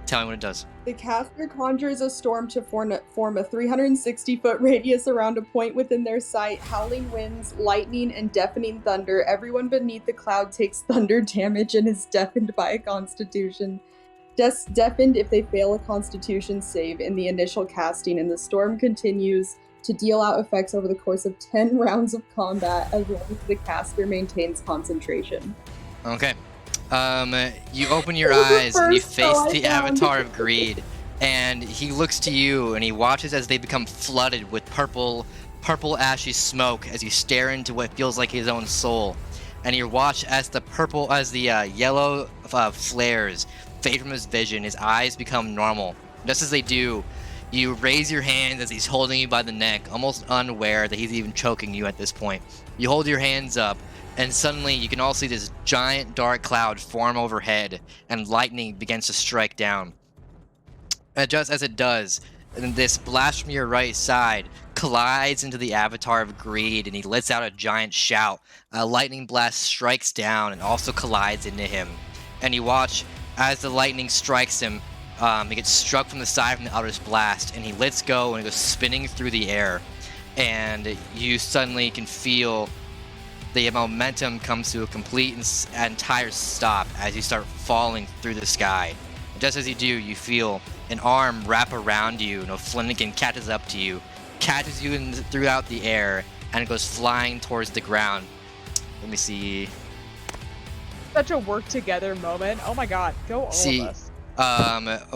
Tell me what it does.
The caster conjures a storm to form a 360-foot radius around a point within their sight. Howling winds, lightning, and deafening thunder. Everyone beneath the cloud takes thunder damage and is deafened by a constitution. Deafened if they fail a constitution save in the initial casting, and the storm continues to deal out effects over the course of 10 rounds of combat as long as the caster maintains concentration.
Okay. You open your eyes and you
first
face
spell I
the
found.
avatar of greed, and he looks to you and he watches as they become flooded with purple ashy smoke as you stare into what feels like his own soul, and you watch as the yellow flares fade from his vision. His eyes become normal. Just as they do, you raise your hands as he's holding you by the neck, almost unaware that he's even choking you at this point. You hold your hands up, and suddenly you can all see this giant dark cloud form overhead, and lightning begins to strike down. And just as it does, this blast from your right side collides into the avatar of greed, and he lets out a giant shout. A lightning blast strikes down and also collides into him. And you watch as the lightning strikes him. He gets struck from the side from the Eldritch Blast, and he lets go and goes spinning through the air. And you suddenly can feel the momentum comes to a complete and entire stop as you start falling through the sky. And just as you do, you feel an arm wrap around you, and Flanagan catches up to you, catches you throughout the air, and it goes flying towards the ground. Let me see.
Such a work together moment. Oh my god, go all of us.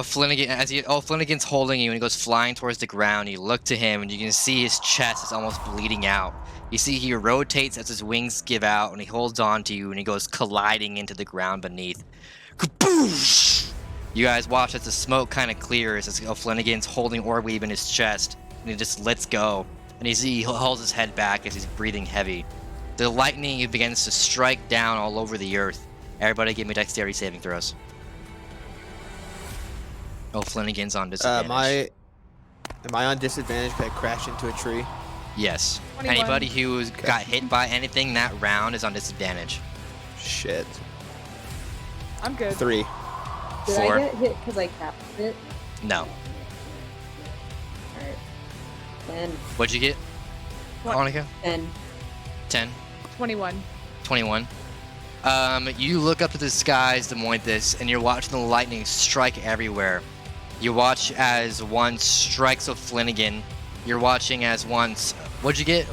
Flanagan's holding you and he goes flying towards the ground. You look to him and you can see his chest is almost bleeding out. You see he rotates as his wings give out and he holds on to you and he goes colliding into the ground beneath. Kaboosh! You guys watch as the smoke kind of clears as Flanagan's holding Orbweeb in his chest and he just lets go. And you see he holds his head back as he's breathing heavy. The lightning begins to strike down all over the earth. Everybody give me dexterity saving throws. Oh, Flanagan's on disadvantage.
Am I on disadvantage because I crashed into a tree?
Yes.
21.
Anybody who got hit by anything that round is on disadvantage.
Shit.
I'm good.
3.
Did
4.
I get hit because I captured it?
No.
Alright. 10.
What'd you get,
What?
Monica?
10.
10?
21.
21. You look up to the skies, Dphomointhus, and you're watching the lightning strike everywhere. You watch as one strikes a Flanagan. You're watching as once. What'd you get,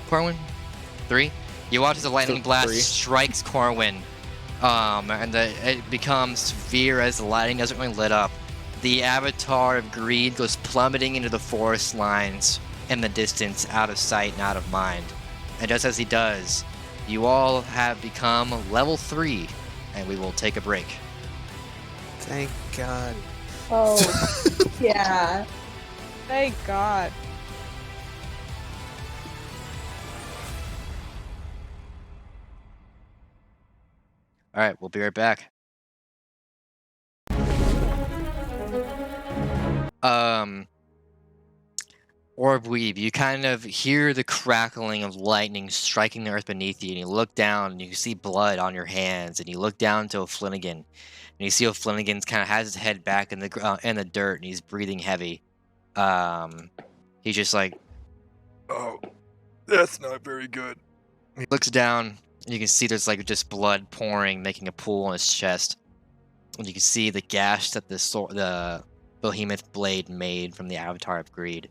Corwin? 3? You watch as a lightning blast
3.
strikes Corwin. And it becomes severe as the lightning doesn't really lit up. The avatar of greed goes plummeting into the forest lines in the distance, out of sight and out of mind. And just as he does, you all have become level 3, and we will take a break.
Thank God.
Oh, yeah.
Thank God.
All right, we'll be right back. Orbweeb, you kind of hear the crackling of lightning striking the earth beneath you, and you look down and you see blood on your hands, and you look down to Flanagan, and you see Flanagan kind of has his head back in the dirt, and he's breathing heavy. He's just like,
Oh, that's not very good.
he looks down, and you can see there's like just blood pouring, making a pool on his chest, and you can see the gash that the behemoth blade made from the avatar of greed.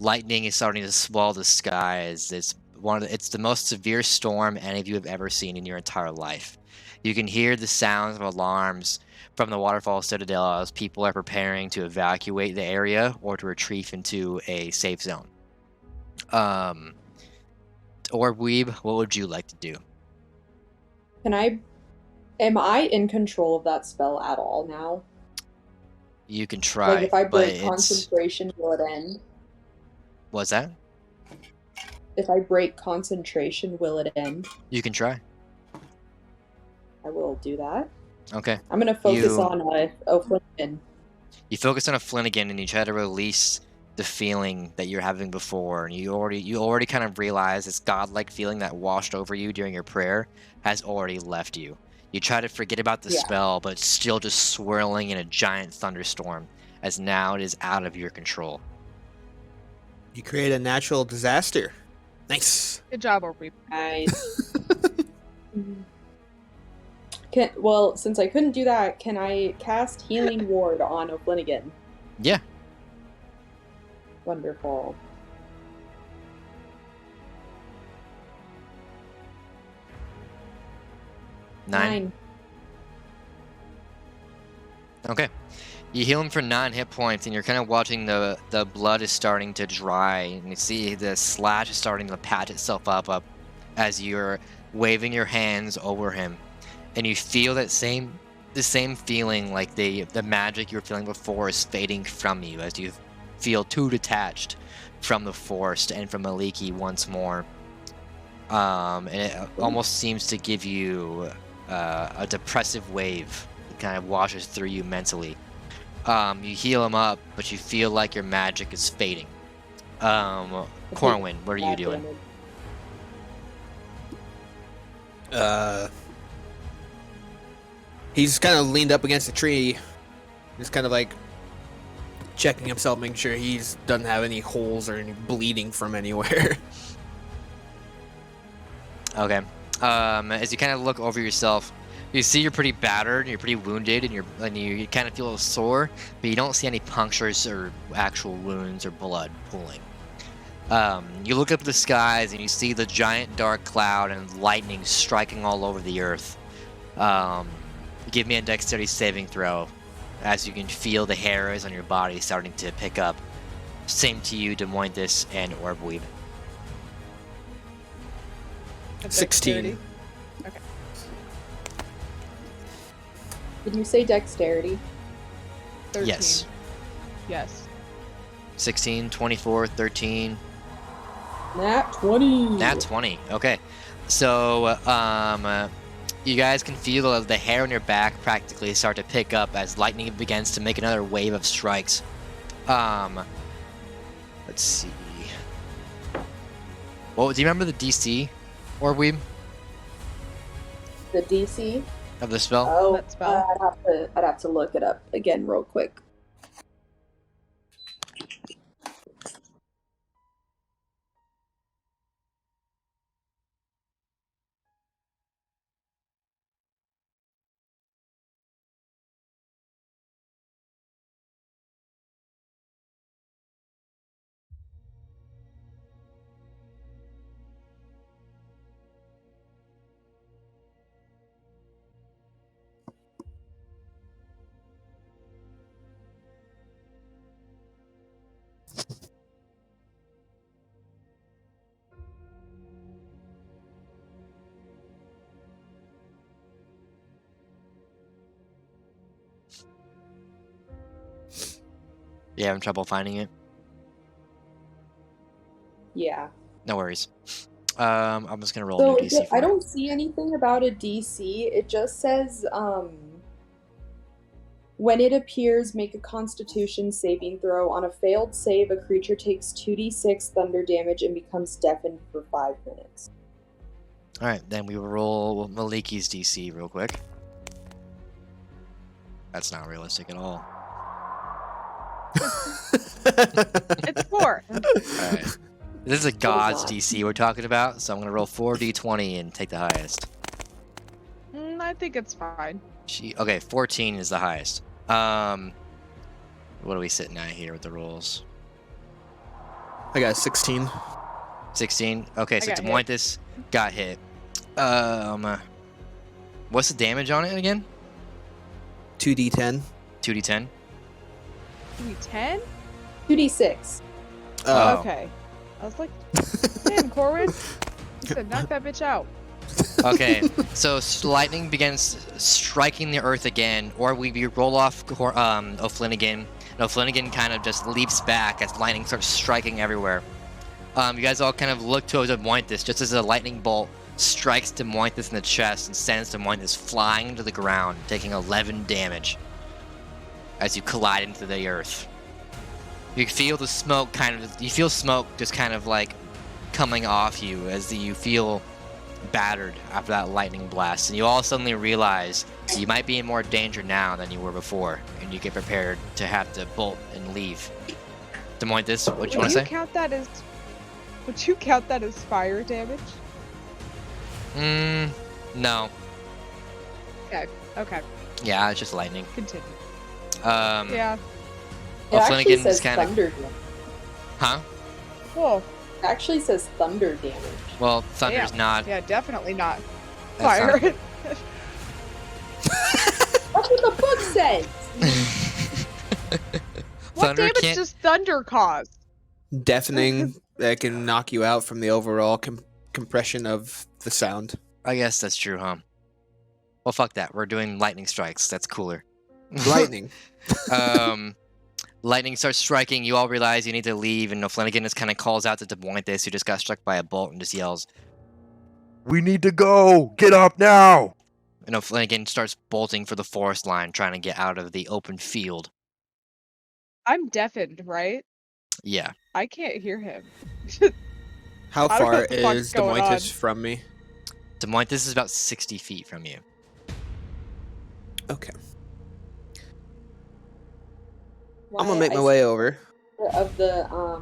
lightning is starting to swell the skies. It's the most severe storm any of you have ever seen in your entire life. You can hear the sounds of alarms from the waterfall citadel as people are preparing to evacuate the area or to retreat into a safe zone. Orbweeb, what would you like to do?
Am I in control of that spell at all now?
You can try.
Like, if I break concentration, will it end?
What's that?
If I break concentration, will it end?
You can try.
I will do that.
Okay.
I'm gonna focus on O'Flynn.
You focus on a Flanagan and you try to release the feeling that you're having before, and you already kind of realize this godlike feeling that washed over you during your prayer has already left you. You try to forget about the spell, but it's still just swirling in a giant thunderstorm, as now it is out of your control.
You create a natural disaster. Nice.
Good job, Orbweeb.
Nice. Well, since I couldn't do that, can I cast Healing Ward on O'Flynn?
Yeah.
Wonderful. 9.
Okay. You heal him for 9 hit points, and you're kind of watching the blood is starting to dry, and you see the slash is starting to patch itself up as you're waving your hands over him, and you feel the same feeling like the magic you were feeling before is fading from you as you feel too detached from the forest and from Maliki once more. And it almost seems to give you a depressive wave that kind of washes through you mentally. You heal him up, but you feel like your magic is fading. Corwin, what are you doing?
He's kind of leaned up against a tree, just kind of like checking himself, making sure he doesn't have any holes or any bleeding from anywhere.
Okay. As you kind of look over yourself, you see you're pretty battered, you're pretty wounded, and you kind of feel a little sore, but you don't see any punctures or actual wounds or blood pooling. You look up at the skies and you see the giant dark cloud and lightning striking all over the earth. Give me a dexterity saving throw, as you can feel the hairs on your body starting to pick up. Same to you, Dphomointhus and Orbweeb.
16.
Okay.
Did you say dexterity?
13.
Yes.
Yes.
16, 24, 13.
Nat 20.
Nat 20. Okay. So, you guys can feel the hair on your back practically start to pick up as lightning begins to make another wave of strikes. Let's see. Well, do you remember the DC, Orbweeb?
The DC
of the spell?
Oh,
That spell?
I'd have to look it up again real quick.
You having trouble finding it?
Yeah.
No worries. I'm just gonna roll a new DC for
I
it.
don't see anything about a DC. It just says, when it appears, make a Constitution saving throw. On a failed save, a creature takes 2d6 thunder damage and becomes deafened for 5 minutes.
Alright, then we will roll Maliki's DC real quick. That's not realistic at all.
It's 4.
Alright. This is a god's DC we're talking about, so I'm going to roll 4d20 and take the highest.
I think it's fine.
Okay, 14 is the highest. What are we sitting at here with the rolls?
I got 16.
16. Okay, so
got hit.
Dphomointhus got hit. What's the damage on it again?
2d10.
2d10.
10?
2d6.
Oh.
Okay. I was like, damn, Corwin. You said knock that bitch out.
Okay, so lightning begins striking the earth again, or we roll off O'Flanagan, and O'Flanagan kind of just leaps back as lightning starts striking everywhere. You guys all kind of look towards Dphomointhus just as a lightning bolt strikes Dphomointhus in the chest and sends Dphomointhus flying to the ground, taking 11 damage as you collide into the earth. You feel the smoke you feel smoke just kind of like coming off you as you feel battered after that lightning blast, and you all suddenly realize you might be in more danger now than you were before, and you get prepared to have to bolt and leave. Dphomointhus, what do you want to say?
Would you count that as fire damage?
No.
Okay.
Yeah, it's just lightning.
Continue.
It
Yeah.
actually
Flanagan
says
is kind of.
thunder damage.
Huh?
Whoa.
It actually says thunder damage.
Well, thunder's
Yeah.
not.
Yeah, definitely not
That's
fire.
not-
That's what the book says.
What
Thunder
damage
can't.
does thunder cause?
Deafening that can knock you out from the overall compression of the sound.
I guess that's true, huh? Well, fuck that. We're doing lightning strikes. That's cooler.
Lightning.
Lightning starts striking. You all realize you need to leave, and O'Flanagan just kind of calls out to Dphomointhus, who just got struck by a bolt, and just yells,
We need to go! Get up now!
and O'Flanagan starts bolting for the forest line, trying to get out of the open field.
I'm deafened, right?
Yeah.
I can't hear him.
How
I don't know
far
what the fuck's
is
going
Dphomointhus
on.
from me?
Dphomointhus is about 60 feet from you.
Okay. I'm gonna make my
I
way over.
of the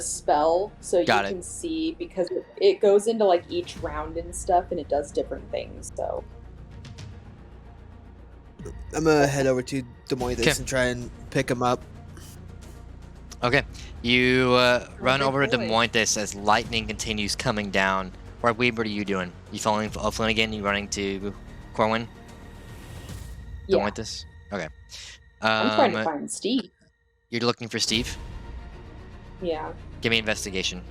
spell, so
Got
you
it.
can see, because it goes into like each round and stuff, and it does different things. So
I'm gonna head over to Dphomointhus
Okay.
and try and pick him up.
Okay. You run
big
over to
boy.
Dphomointhus as lightning continues coming down. Orbweeb, what are you doing? You following O'Flanagan? You running to Corwin?
yeah,
Dphomointhus? Okay.
I'm trying to find Steve.
You're looking for Steve?
Yeah,
Give me investigation.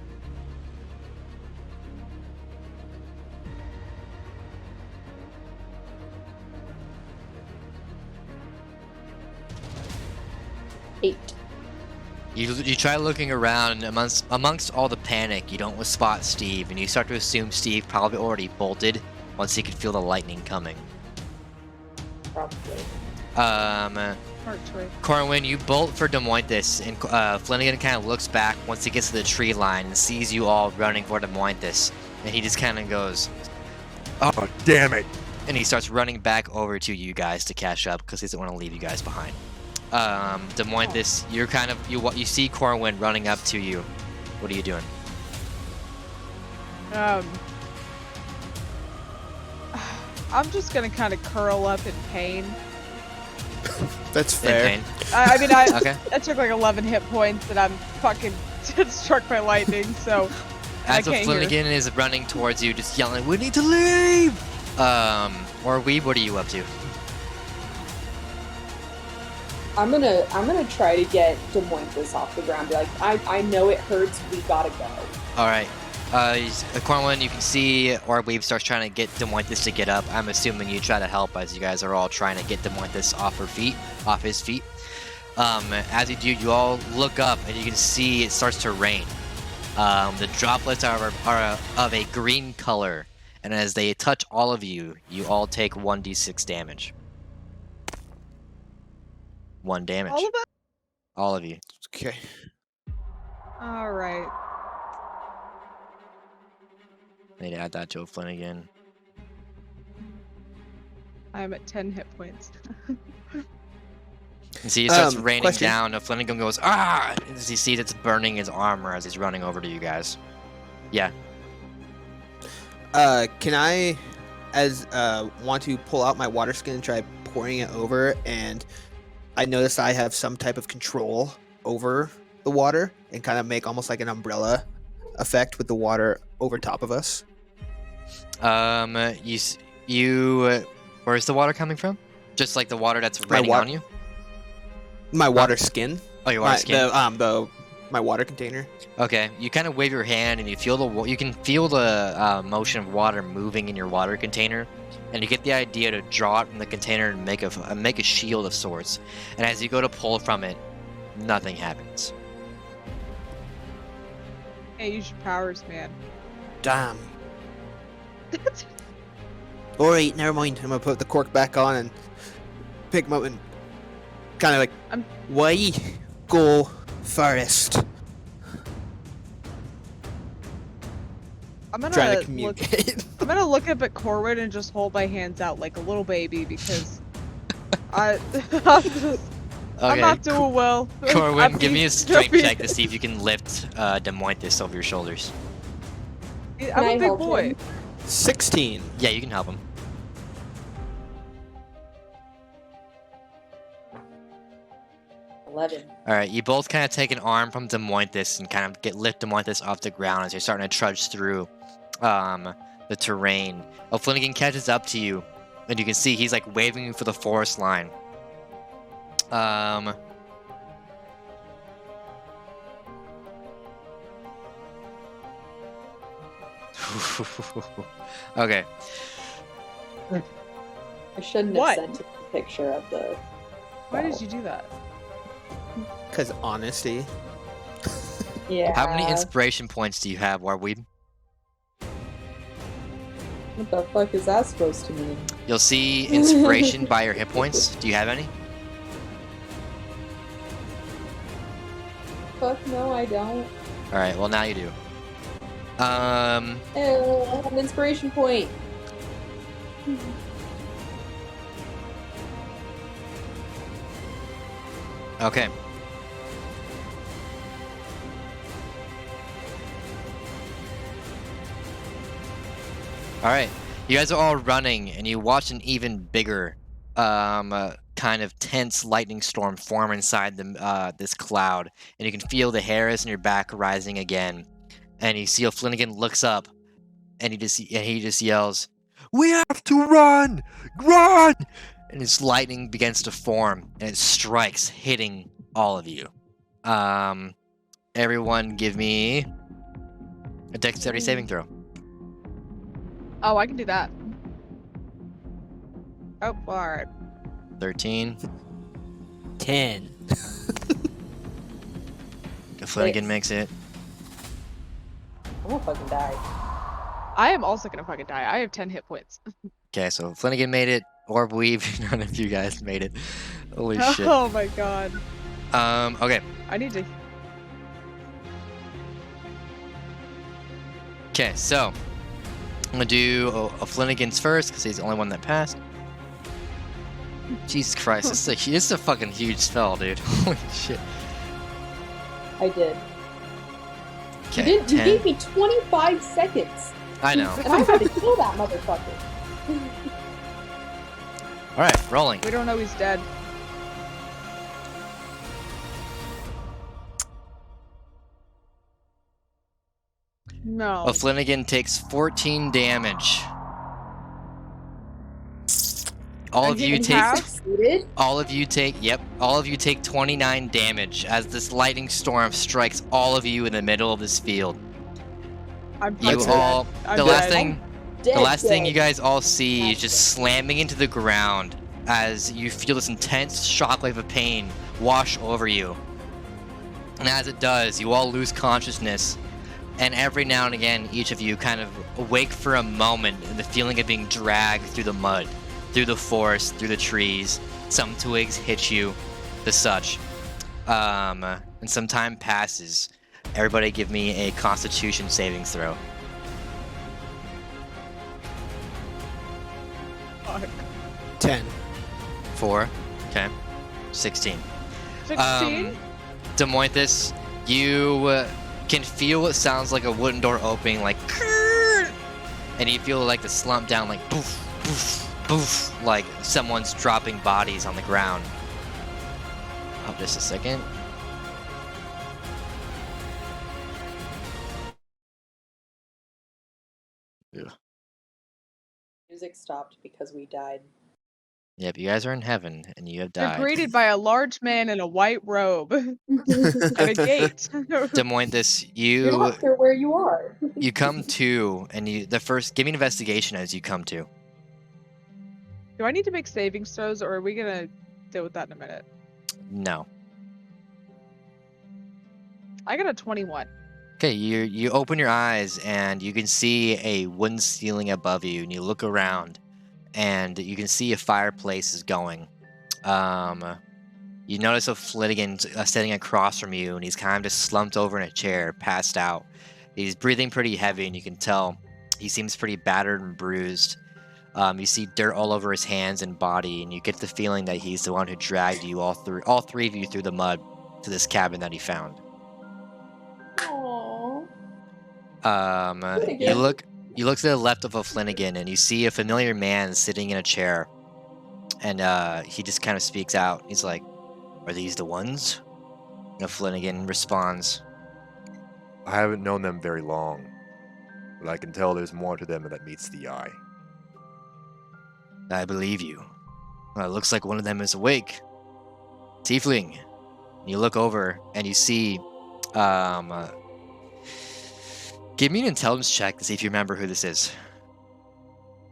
eight.
You try looking around, and amongst all the panic, you don't spot Steve, and you start to assume Steve probably already bolted once he could feel the lightning coming.
Probably.
Smart choice.
Corwin, you bolt for Dphomointhus, and Flanagan kind of looks back once he gets to the tree line and sees you all running for Dphomointhus, and he just kind of goes,
Oh, damn it!
and he starts running back over to you guys to catch up because he doesn't want to leave you guys behind. Dphomointhus, you're kind of you see Corwin running up to you. What are you doing?
I'm just gonna kind of curl up in pain.
That's
In
fair.
pain?
I mean, I
Okay.
took like 11 hit points, and I'm fucking struck by lightning. So I
As
can't hear.
Flanagan is running towards you, just yelling, "We need to leave!" Orbweeb, what are you up to?
I'm gonna try to get Dphomointhus off the ground. Be like, I know it hurts. We gotta go.
All right. Corwin, you can see Orbweeb starts trying to get Dphomointhus to get up. I'm assuming you try to help as you guys are all trying to get Dphomointhus off his feet. As you do, you all look up and you can see it starts to rain. The droplets are of a green color, and as they touch all of you, you all take 1d6 damage. 1 damage.
All of it?
All of you.
Okay.
All right.
I need to add that to Flanagan.
I'm at 10 hit points.
And see, it starts raining
question.
down, and Flanagan goes, "Ah!" As he sees it's burning his armor as he's running over to you guys. Yeah.
Can I, want to pull out my water skin and try pouring it over, and I notice I have some type of control over the water and kind of make almost like an umbrella effect with the water over top of us?
Where's the water coming from? Just like the water that's raining on you?
My water skin.
Oh, your water skin.
My water container.
Okay, you kind of wave your hand and you can feel the motion of water moving in your water container, and you get the idea to draw it from the container and make a shield of sorts. And as you go to pull from it, nothing happens.
Hey, use your powers, man.
Damn. Alright, never mind. I'm gonna put the cork back on and pick him up and kind of like, why go first?
I'm gonna
Trying to communicate.
I'm gonna look up at Corwin and just hold my hands out like a little baby because I'm not doing well.
Corwin, give me a strength check to see if you can lift Dphomointhus over your shoulders.
I'm a big boy.
16.
Yeah, you can help him.
11.
All right, you both kind of take an arm from Dphomointhus and kind of lift Dphomointhus off the ground as you're starting to trudge through the terrain. O'Flanagan catches up to you, and you can see he's like waving you for the forest line. Okay.
I shouldn't have sent you a picture of the...
Why did you do that?
Because honesty.
Yeah.
How many inspiration points do you have, Orbweeb?
What the fuck is that supposed to mean?
You'll see inspiration by your hit points. Do you have any?
Fuck no, I don't.
Alright, well now you do.
I have an inspiration point.
Okay. Alright, you guys are all running, and you watch an even bigger, kind of tense lightning storm form inside this cloud, and you can feel the hairs in your back rising again. And you see O'Flanagan looks up, and he just yells, "We have to run! Run!" And this lightning begins to form, and it strikes, hitting all of you. Everyone give me a dexterity saving throw.
Oh, I can do that. Oh, well, alright.
13.
10.
O'Flanagan makes it.
I'm gonna fucking die.
I am also gonna fucking die. I have 10 hit points.
Okay, so Flanagan made it. Orbweeb, none of you guys made it. Holy shit.
Oh my god.
Okay.
I need to...
Okay, so I'm gonna do O'Flanagan's first because he's the only one that passed. Jesus Christ, this is a fucking huge spell, dude. Holy shit.
I did.
Okay,
You gave me 25 seconds.
I know.
And I had to kill that motherfucker.
Alright, rolling.
We don't know he's dead. No.
O'Flanagan takes 14 damage. All of you take 29 damage as this lightning storm strikes all of you in the middle of this field. The last thing you guys all see is just slamming into the ground as you feel this intense shockwave of pain wash over you. And as it does, you all lose consciousness. And every now and again, each of you kind of awake for a moment in the feeling of being dragged through the mud, through the forest, through the trees. Some twigs hit you, the such. And some time passes. Everybody give me a Constitution savings throw.
Fuck.
10.
4. Okay. 16.
16?
Dphomointhus, you can feel what sounds like a wooden door opening, like, and you feel like the slump down, like poof, poof, poof, like someone's dropping bodies on the ground. Oh, just a second.
Music stopped because we died.
Yep, you guys are in heaven, and you have
You're
died.
greeted by a large man in a white robe at a gate.
Dphomointhus,
You're not sure where you are.
you come to, and give me an investigation as you come to.
Do I need to make saving throws, or are we gonna deal with that in a minute?
No.
I got a 21.
Okay, you open your eyes and you can see a wooden ceiling above you, and you look around, and you can see a fireplace is going. You notice a Flanagan sitting across from you, and he's kind of just slumped over in a chair, passed out. He's breathing pretty heavy, and you can tell he seems pretty battered and bruised. You see dirt all over his hands and body, and you get the feeling that he's the one who dragged you all three of you through the mud to this cabin that he found.
Aww.
You look to the left of O'Flanagan, and you see a familiar man sitting in a chair, and he just kind of speaks out. He's like, "Are these the ones?" And O'Flanagan responds,
I haven't known them very long, but I can tell there's more to them that meets the eye.
"I believe you. Well, it looks like one of them is awake. Tiefling." And you look over, and you see, give me an intelligence check to see if you remember who this is.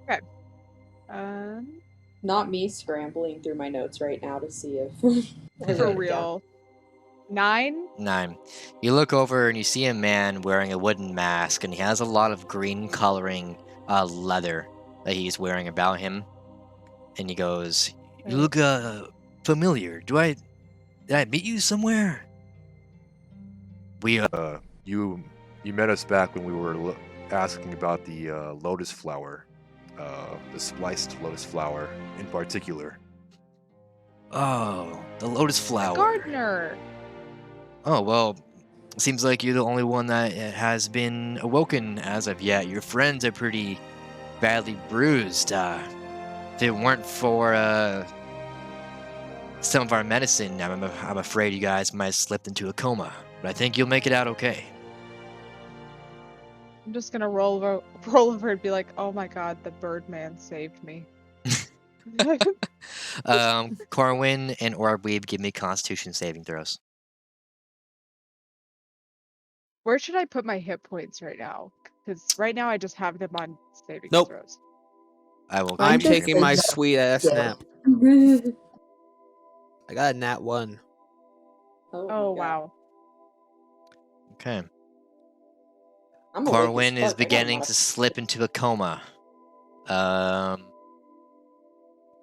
Okay.
Not me scrambling through my notes right now to see if.
For real. 9?
9. You look over and you see a man wearing a wooden mask, and he has a lot of green coloring leather that he's wearing about him. And he goes, "You look familiar. Did I meet you somewhere?"
You met us back when we were asking about the lotus flower, the spliced lotus flower in particular.
"Oh, the lotus flower.
Gardener.
Oh, well, seems like you're the only one that has been awoken as of yet. Your friends are pretty badly bruised. If it weren't for some of our medicine, I'm afraid you guys might have slipped into a coma. But I think you'll make it out okay."
I'm just gonna roll over and be like, "Oh my god, the Birdman saved me."
Corwin and Orbweeb, give me Constitution saving throws.
Where should I put my hit points right now? Because right now I just have them on saving
Nope.
throws.
I'm taking my sweet ass nap. I got a nat 1.
Oh wow.
Okay.
I'm awake as
Corwin is
fuck. I got
beginning
a
to slip into a coma.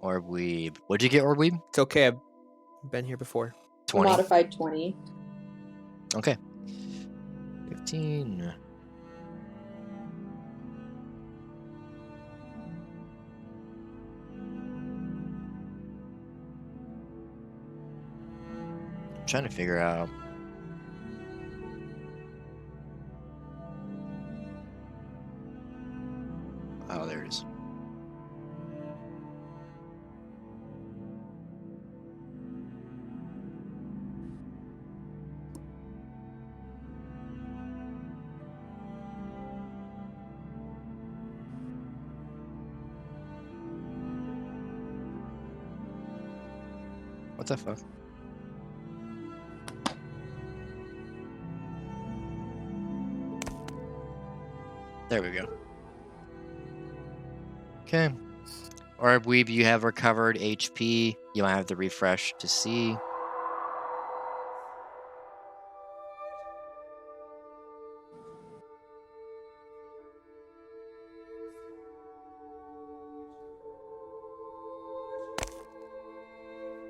Orbweeb. What'd you get, Orbweeb?
It's okay. I've been here before.
20.
Modified 20.
Okay. 15. I'm trying to figure out. Oh, there it is. What the fuck? There we go. Okay. Orbweeb, you have recovered HP. You might have to refresh to see.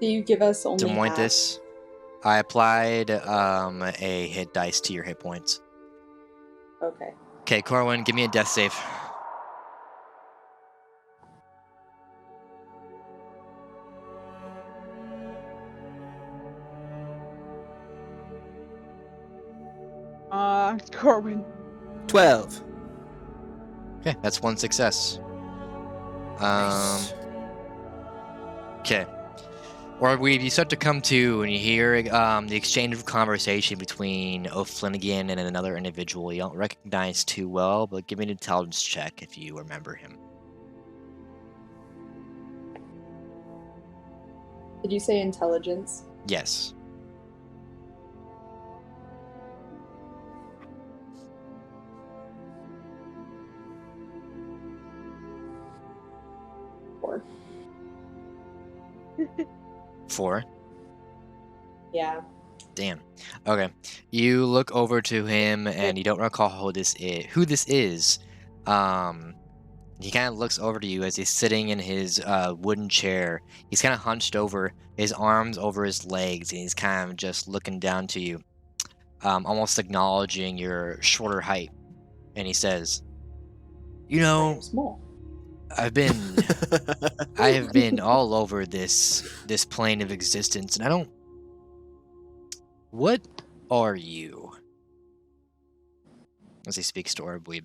Do you give us only half?
Dphomointhus, I applied a hit dice to your hit points.
Okay.
Okay, Corwin, give me a death save.
Corwin.
12.
Okay, that's one success.
Nice.
Okay. Orbweeb, you start to come to, and you hear the exchange of conversation between O'Flanagan and another individual you don't recognize too well, but give me an intelligence check if you remember him.
Did you say intelligence?
Yes.
Four.
4?
Yeah.
Damn. Okay. You look over to him, and you don't recall who this is. He kind of looks over to you as he's sitting in his wooden chair. He's kind of hunched over, his arms over his legs, and he's kind of just looking down to you, almost acknowledging your shorter height. And he says, "You know,
Small.
I have been all over this plane of existence, and I don't. What are you?" As he speaks to Orbweeb.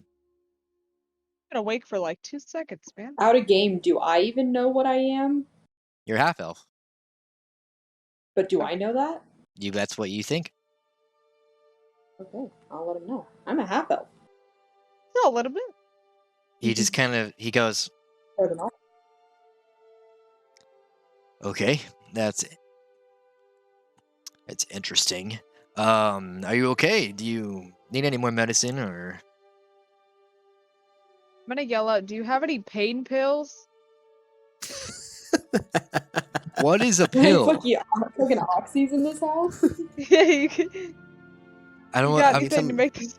Been awake for like 2 seconds, man.
Out of game, do I even know what I am?
You're half elf.
But do I know that?
That's what you think.
Okay, I'll let him know. I'm a half elf.
No, let him in.
He just he goes,
Or the not.
"Okay, that's interesting. Are you okay? Do you need any more medicine, or?"
I'm gonna yell out, "Do you have any pain pills?"
What is a pill?
Fucking oxys in this house?
Yeah, you can.
I don't
You
want.
got anything to make this?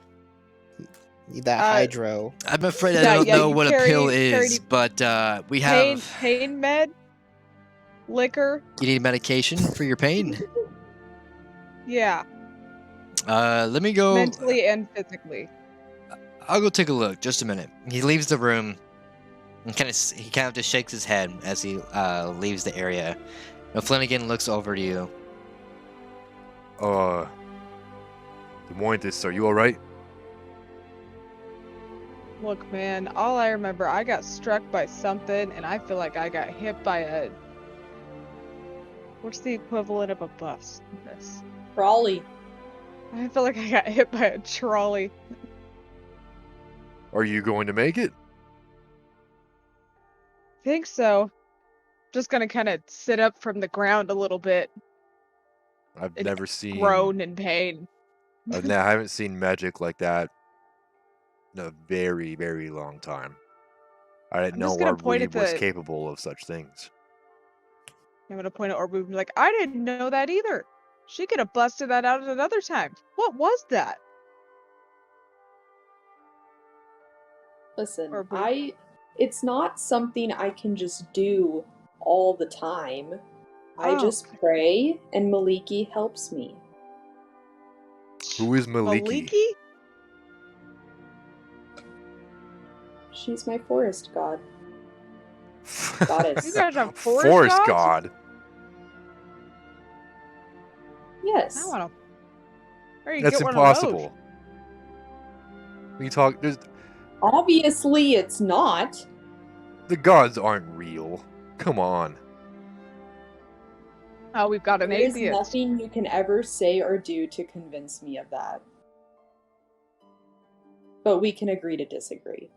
Need that hydro.
I'm afraid I
Yeah,
don't
yeah,
know
you
what
carry-
a pill
carry
is, but we have.
Pain med, liquor.
You need medication for your pain.
Yeah,
Let me go.
mentally and physically.
I'll go take a look. Just a minute. He leaves the room. And he kind of just shakes his head as he leaves the area. Now Flanagan looks over to you.
Dphomointhus, are you all right?
Look, man, all I remember, I got struck by something, and I feel like I got hit by a. What's the equivalent of a bus? This.
Trolley.
I feel like I got hit by a trolley.
Are you going to make it?
Think so. Just gonna kind of sit up from the ground a little bit.
I've
and
never seen.
groan in pain.
I haven't seen magic like that in a very, very long time. I didn't
I'm
know
just gonna point at
Orbweeb was
the-
capable of such things.
I'm gonna point at Orbweeb and be like, I didn't know that either. She could have busted that out at another time. What was that?
Listen,
Or both.
it's not something I can just do all the time. I
Oh.
just pray and Maliki helps me.
Who is Maliki?
Maliki?
She's my forest god. Goddess.
You guys have
Forest
gods?
god.
Yes.
I wanna. Where you
That's
get
impossible.
One of
We talk.
Obviously, it's not.
The gods aren't real. Come on.
those? Oh, we've got an
There's
atheist.
nothing you can ever say or do to convince me of that. But we can agree to disagree.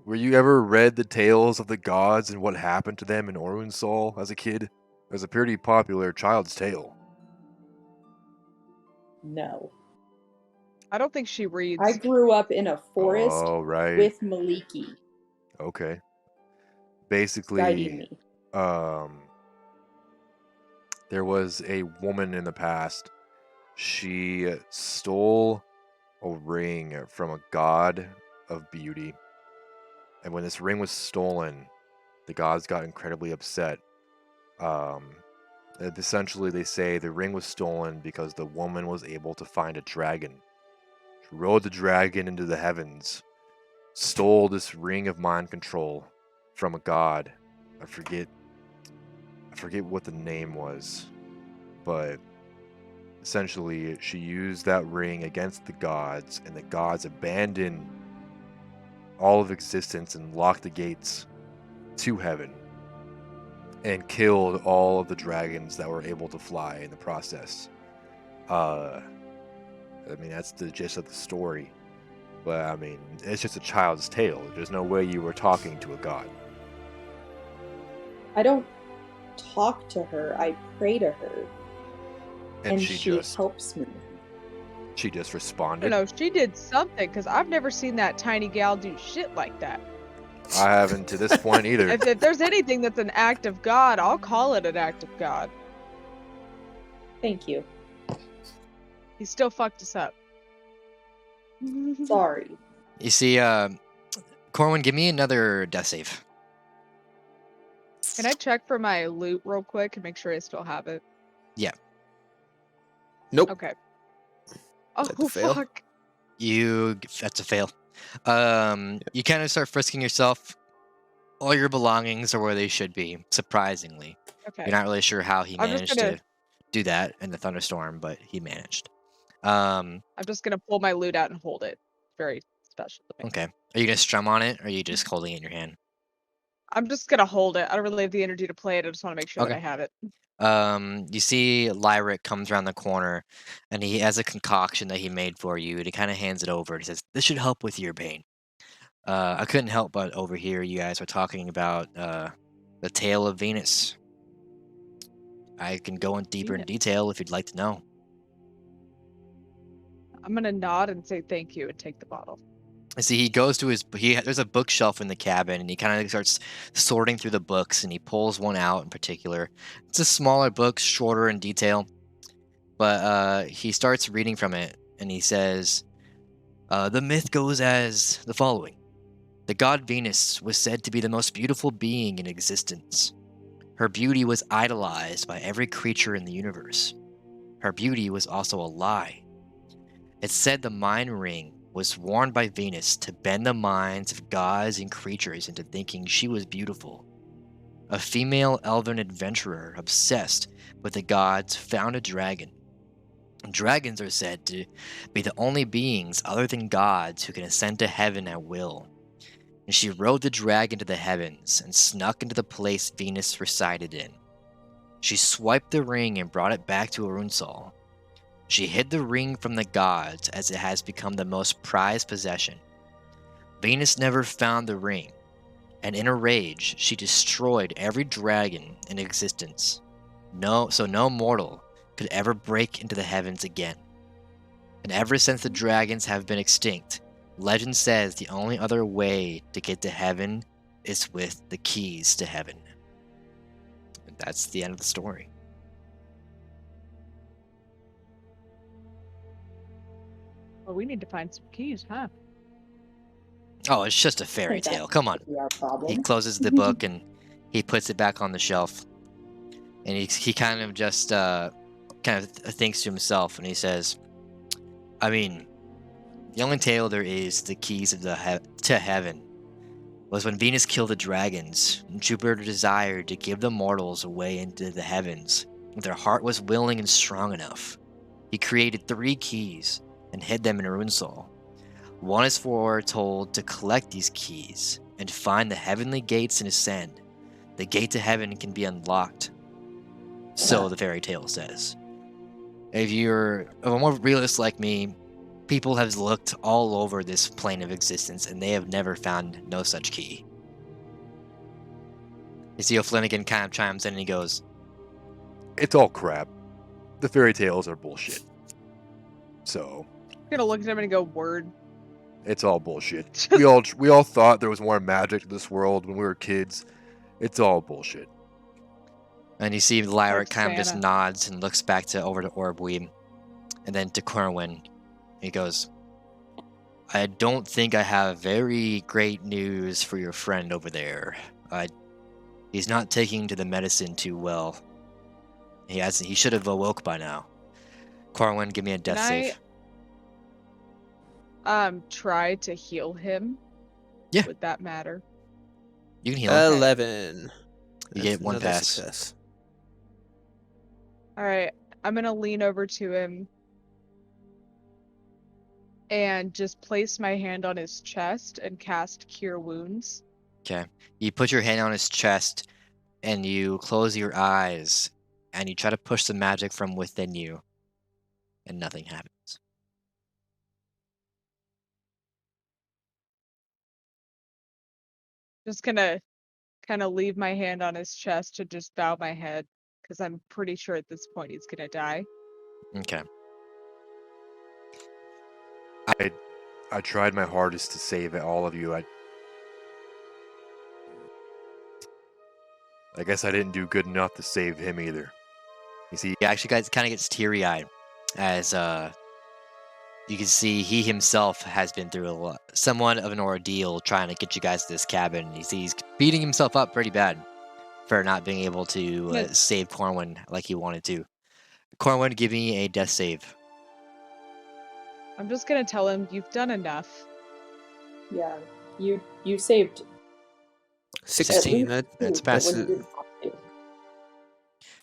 Were you ever read the tales of the gods and what happened to them in Orwinsol as a kid? It was a pretty popular child's tale.
No.
I don't think she reads.
I grew up in a forest
Oh, right.
with Maliki
Okay.
guiding
Basically,
me.
there was a woman in the past. She stole a ring from a god of beauty. And when this ring was stolen, the gods got incredibly upset. Essentially, they say the ring was stolen because the woman was able to find a dragon. She rode the dragon into the heavens, stole this ring of mind control from a god. I forget what the name was, but essentially she used that ring against the gods, and the gods abandoned all of existence and locked the gates to heaven. and killed all of the dragons that were able to fly in the process. I mean, that's the gist of the story. But, I mean, it's just a child's tale. There's no way you were talking to a god.
I don't talk to her, I pray to her. And she helps me.
She just
I
responded.
don't know, she did something, because I've never seen that tiny gal do shit like that.
I haven't to this point either.
If there's anything that's an act of God, I'll call it an act of God.
Thank you.
He still fucked us up.
Sorry.
You see, Corwin, give me another death save.
Can I check for my loot real quick and make sure I still have it?
Yeah.
Nope.
Okay. Oh,
That's a fail.
fuck.
That's a fail. You kind of start frisking yourself. All your belongings are where they should be, surprisingly.
Okay.
You're not really sure how he
I'm just
managed
gonna-
to do that in the thunderstorm, but he managed.
I'm just gonna pull my loot out and hold it. Very special to me.
Okay. Are you going to strum on it, or are you just holding it in your hand?
I'm just gonna hold it. I don't really have the energy to play it. I just want to make sure that
Okay.
I have it.
You see Lyric comes around the corner, and he has a concoction that he made for you, and he kind of hands it over. He says, "This should help with your pain." I couldn't help but overhear you guys were talking about the tale of Venus. I can go in deeper in detail if you'd like to know.
I'm gonna nod and say thank you and take the bottle.
I see he goes to there's a bookshelf in the cabin, and he kind of starts sorting through the books, and he pulls one out in particular. It's a smaller book, shorter in detail, but he starts reading from it, and he says, the myth goes as the following. The god Venus was said to be the most beautiful being in existence. Her beauty was idolized by every creature in the universe. Her beauty was also a lie. It's said the mind ring was worn by Venus to bend the minds of gods and creatures into thinking she was beautiful. A female elven adventurer obsessed with the gods found a dragon. Dragons are said to be the only beings other than gods who can ascend to heaven at will. And she rode the dragon to the heavens and snuck into the place Venus resided in. She swiped the ring and brought it back to Arunsal. She hid the ring from the gods as it has become the most prized possession. Venus never found the ring, and in a rage, she destroyed every dragon in existence. No mortal could ever break into the heavens again. And ever since the dragons have been extinct, legend says the only other way to get to heaven is with the keys to heaven. And that's the end of the story.
Well, we need to find some keys, huh?
Oh, it's just a fairy tale. Come on.
Our problem.
He closes the book and he puts it back on the shelf. And he kind of just thinks to himself, and he says, I mean, the only tale there is the keys of to heaven was when Venus killed the dragons, and Jupiter desired to give the mortals a way into the heavens. If their heart was willing and strong enough, he created 3 keys and hid them in Arunsal. One is foretold to collect these keys and find the heavenly gates and ascend. The gate to heaven can be unlocked. So the fairy tale says. If you're a more realist like me, people have looked all over this plane of existence and they have never found no such key. You see O'Flanagan kind of chimes in and he goes,
It's all crap. The fairy tales are bullshit. So
I'm gonna look at him and go, word.
it's all bullshit. we all thought there was more magic to this world when we were kids. It's all bullshit.
And you see Lyric
Like
kind of just
Santa.
nods and looks back over to Orbweeb and then to Corwin. He goes, I don't think I have very great news for your friend over there. He's not taking to the medicine too well. He should have awoke by now. Corwin, give me a death
Can
save.
Try to heal him.
Yeah.
Would that matter?
You can heal him.
11.
You get
That's
1
another
pass.
Success.
Alright, I'm gonna lean over to him and just place my hand on his chest and cast Cure Wounds.
Okay. You put your hand on his chest, and you close your eyes, and you try to push the magic from within you, and nothing happens.
Just gonna kind of leave my hand on his chest to just bow my head, because I'm pretty sure at this point he's gonna die.
Okay.
I tried my hardest to save all of you. I guess I didn't do good enough to save him either.
You see, he actually kind of gets teary-eyed as you can see he himself has been through somewhat of an ordeal trying to get you guys to this cabin. You see he's beating himself up pretty bad for not being able to save Corwin like he wanted to. Corwin, give me a death save.
I'm just gonna tell him you've done enough.
Yeah, you saved
16.
That's pass.
Okay,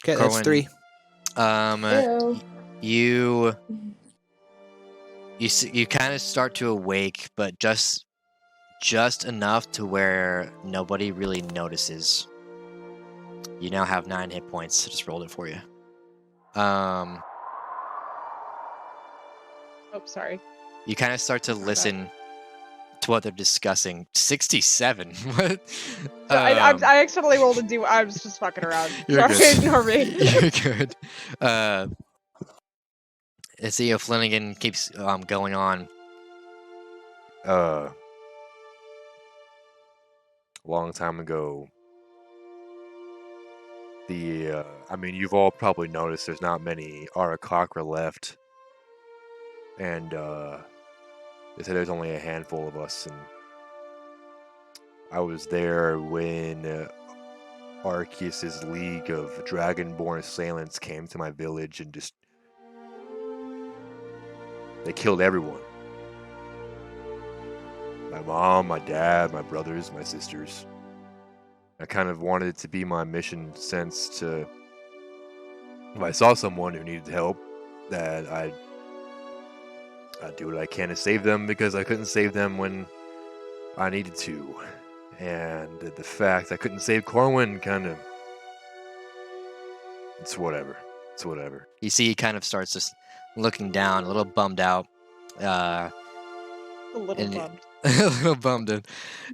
Corwin,
that's 3.
You kind of start to awake, but just enough to where nobody really notices. You now have 9 hit points. I just rolled it for you.
Oh, sorry.
You kind of start to listen to what they're discussing. 67. What?
I accidentally rolled a D. I was just fucking around.
You're
Sorry,
good.
ignore me.
You're good. See if Flanagan keeps going on.
A long time ago, I mean, you've all probably noticed there's not many Arakakra left. And, they said there's only a handful of us, and I was there when Arceus's League of Dragonborn Assailants came to my village and just... they killed everyone. My mom, my dad, my brothers, my sisters. I kind of wanted it to be my mission since to... if I saw someone who needed help, that I'd do what I can to save them, because I couldn't save them when I needed to. And the fact I couldn't save Corwin kind of... it's whatever. It's whatever.
You see he kind of starts just looking down, a little bummed out.
A little bummed.
A little bummed.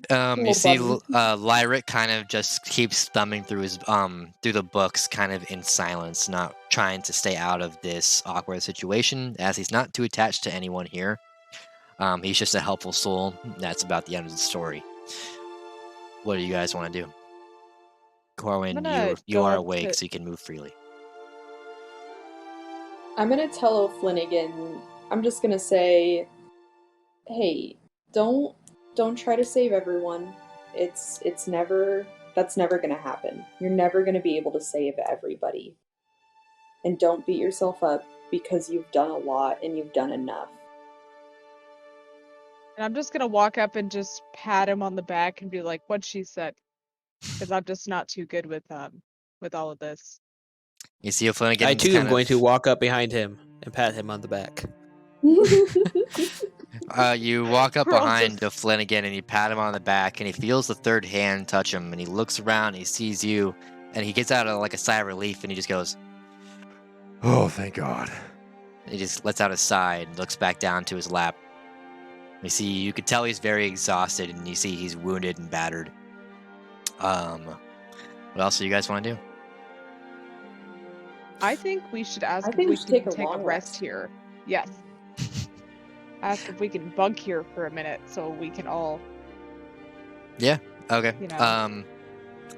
You see Lyric kind of just keeps thumbing through his through the books, kind of in silence, not trying to stay out of this awkward situation, as he's not too attached to anyone here. He's just a helpful soul. That's about the end of the story. What do you guys want to do? Corwin, you are awake, so you can move freely.
I'm gonna tell O'Flanagan, I'm just gonna say, hey, don't try to save everyone. That's never gonna happen. You're never gonna be able to save everybody. And don't beat yourself up because you've done a lot and you've done enough.
And I'm just gonna walk up and just pat him on the back and be like, "What she said," because I'm just not too good with all of this.
You see O'Flanagan.
I too am going to walk up behind him and pat him on the back.
You walk up behind O'Flanagan and you pat him on the back, and he feels the third hand touch him, and he looks around, and he sees you, and he gets out of like a sigh of relief, and he just goes,
"Oh, thank God."
He just lets out a sigh and looks back down to his lap. You could tell he's very exhausted, and you see he's wounded and battered. What else do you guys want to do?
I think we should ask if we can take a rest here. Yes. Ask if we can bunk here for a minute so we can all...
Yeah, okay.
You know.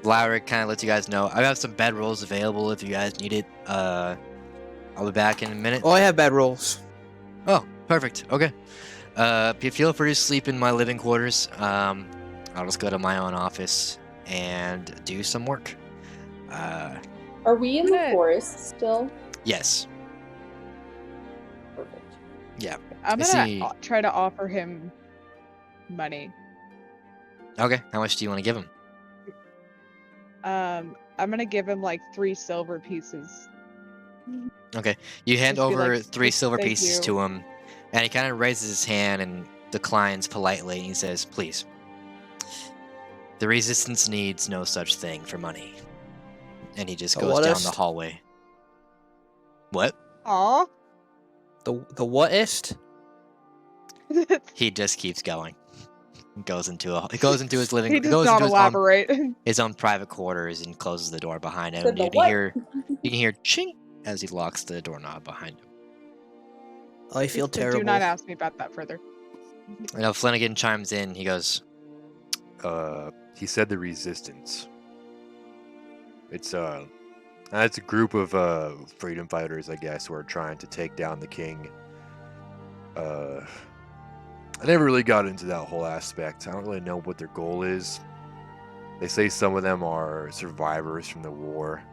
Lyric kind of lets you guys know. I have some bed rolls available if you guys need it. I'll be back in a minute.
Oh, I have bed rolls.
Oh, perfect. Okay. Feel free to sleep in my living quarters. I'll just go to my own office and do some work.
Are we in the forest still?
Yes.
Perfect.
Yeah.
I'm gonna try to offer him money.
Okay. How much do you want to give him?
I'm gonna give him like 3 silver pieces.
Okay. You hand
Just be
over
like,
3 silver
"Thank
pieces
you."
to him, and he kind of raises his hand and declines politely. And he says, "Please. The resistance needs no such thing for money. and he just
The
goes down the
whatist?
hallway. What?
Aw.
The whatist?
He just keeps going. He goes into his living.
He
He
does
goes
not
into
elaborate.
his own private quarters and closes the door behind him.
Said
And
the
you can
what?
hear chink as he locks the doorknob behind him.
Oh, I feel terrible.
Do not ask me about that further.
You know, Flanagan chimes in. He goes,
He said the resistance. It's a group of freedom fighters, I guess, who are trying to take down the king. I never really got into that whole aspect. I don't really know what their goal is. They say some of them are survivors from the war,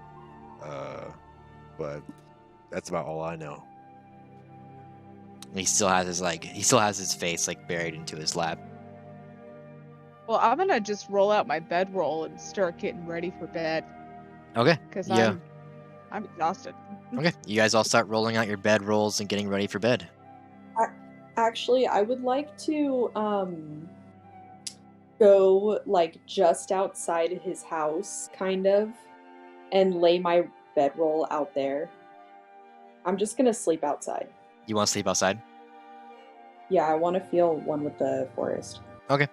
but that's about all I know.
he still has his face like buried into his lap.
Well, I'm gonna just roll out my bedroll and start getting ready for bed
Okay.
because
Yeah.
I'm exhausted.
Okay. You guys all start rolling out your bed rolls and getting ready for bed.
Actually, I would like to go like just outside his house, kind of, and lay my bedroll out there. I'm just gonna sleep outside.
You want to sleep outside?
Yeah, I want to feel one with the forest.
Okay.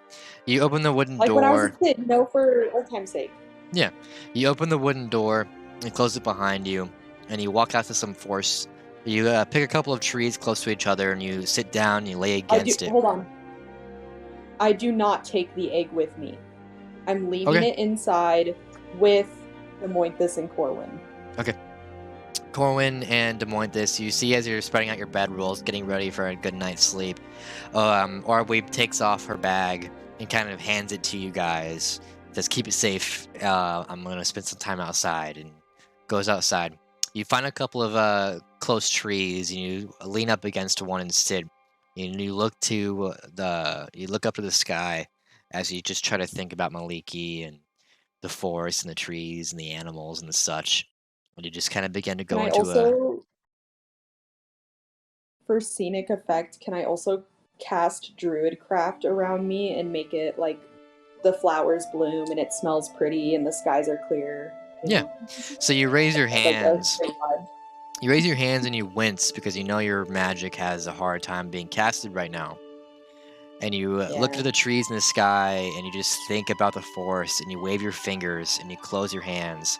You open the wooden
Like
door.
when I was a kid, no, for old time's sake.
Yeah. You open the wooden door and close it behind you, and you walk out to some forest. You pick a couple of trees close to each other, and you sit down and you lay against it.
Hold on. I do not take the egg with me. I'm leaving it inside with Dphomointhus and Corwin.
Okay. Corwin and Dphomointhus, you see as you're spreading out your bedrolls, getting ready for a good night's sleep. Orbweeb takes off her bag and kind of hands it to you guys. Says, "Keep it safe. I'm gonna spend some time outside," and goes outside. You find a couple of close trees, and you lean up against one and sit. And you look up to the sky as you just try to think about Maliki and the forest and the trees and the animals and the such. And you just kind of begin to go
Can I
into
also, for scenic effect, can I also cast Druidcraft around me and make it like the flowers bloom and it smells pretty and the skies are clear?
Yeah. So you raise your
Like a
hands.
spring vibe.
You raise your hands and you wince because you know your magic has a hard time being casted right now. And you look
Yeah.
to the trees in the sky and you just think about the forest and you wave your fingers and you close your hands.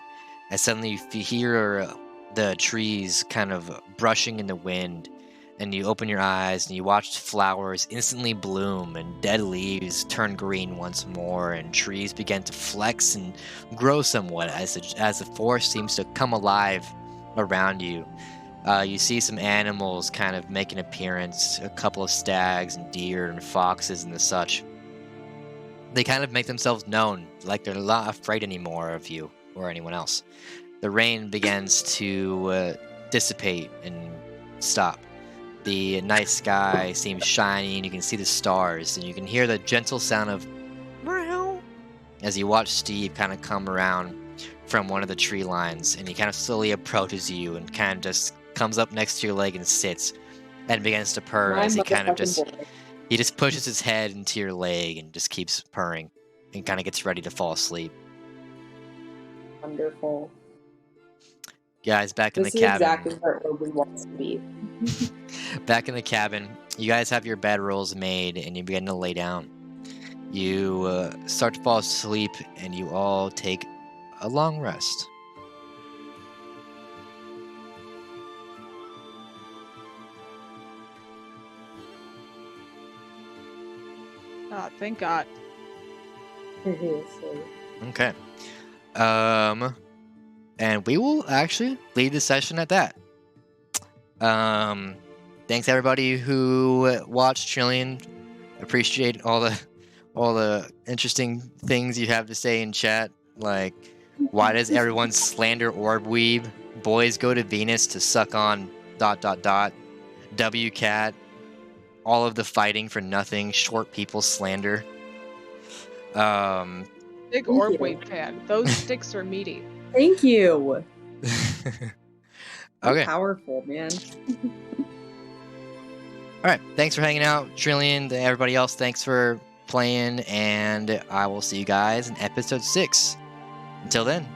And suddenly you hear the trees kind of brushing in the wind. And you open your eyes and you watch flowers instantly bloom and dead leaves turn green once more and trees begin to flex and grow somewhat as the forest seems to come alive around you. You see some animals kind of make an appearance, a couple of stags and deer and foxes and the such. They kind of make themselves known, like they're not afraid anymore of you or anyone else. The rain begins to dissipate and stop. The night sky seems shiny and you can see the stars and you can hear the gentle sound of meow as you watch Steve kind of come around from one of the tree lines and he kind of slowly approaches you and kind of just comes up next to your leg and sits and begins to purr
My
as he kind of
motherfucking boy.
he just pushes his head into your leg and just keeps purring and kind of gets ready to fall asleep.
Wonderful.
Guys, back in
This
the
is
cabin.
exactly where we want to be.
Back in the cabin, you guys have your bedrolls made and you begin to lay down. You start to fall asleep and you all take a long rest.
Oh, thank God.
Seriously.
Okay. And we will actually leave the session at that. Thanks everybody who watched Trillion. Appreciate all the interesting things you have to say in chat. Like, why does everyone slander Orbweeb? Boys go to Venus to suck on ... WCat. All of the fighting for nothing. Short people slander.
Big
Thank
Orbweeb
you.
fan. Those sticks are meaty.
Thank you. How
Okay.
powerful, man.
All right. Thanks for hanging out, Trillion. To everybody else, thanks for playing, and I will see you guys in episode 6. Until then.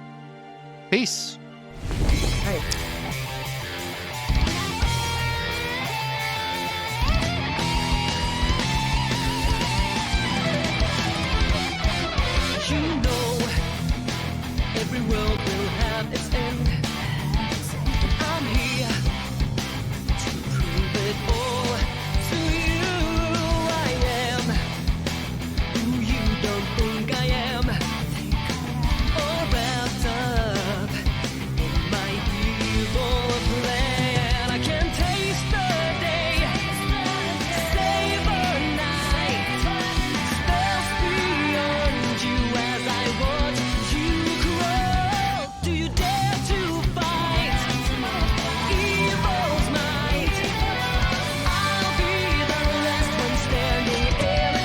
Peace.
Right.
You know, every world will have its end. I'm here to prove it all to you. I am who you don't think I am. All wrapped up in my evil plan. I can taste the day, save a night. Spells beyond you as I watch you grow. Do you dare to fight evil's might? I'll be the last one standing in a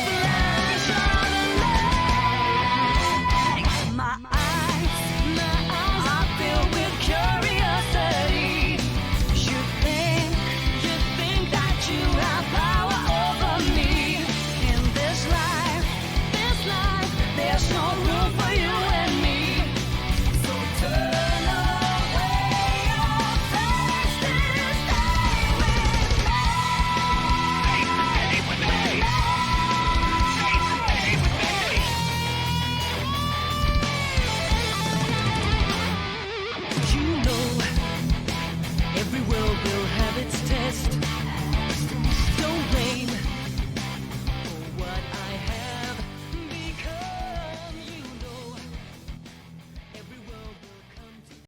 flash of light. My eyes are filled with curiosity. You think that you have power over me. In this life, there's no room for you and me. So turn away your face and stay with me. You know, every world will have its test.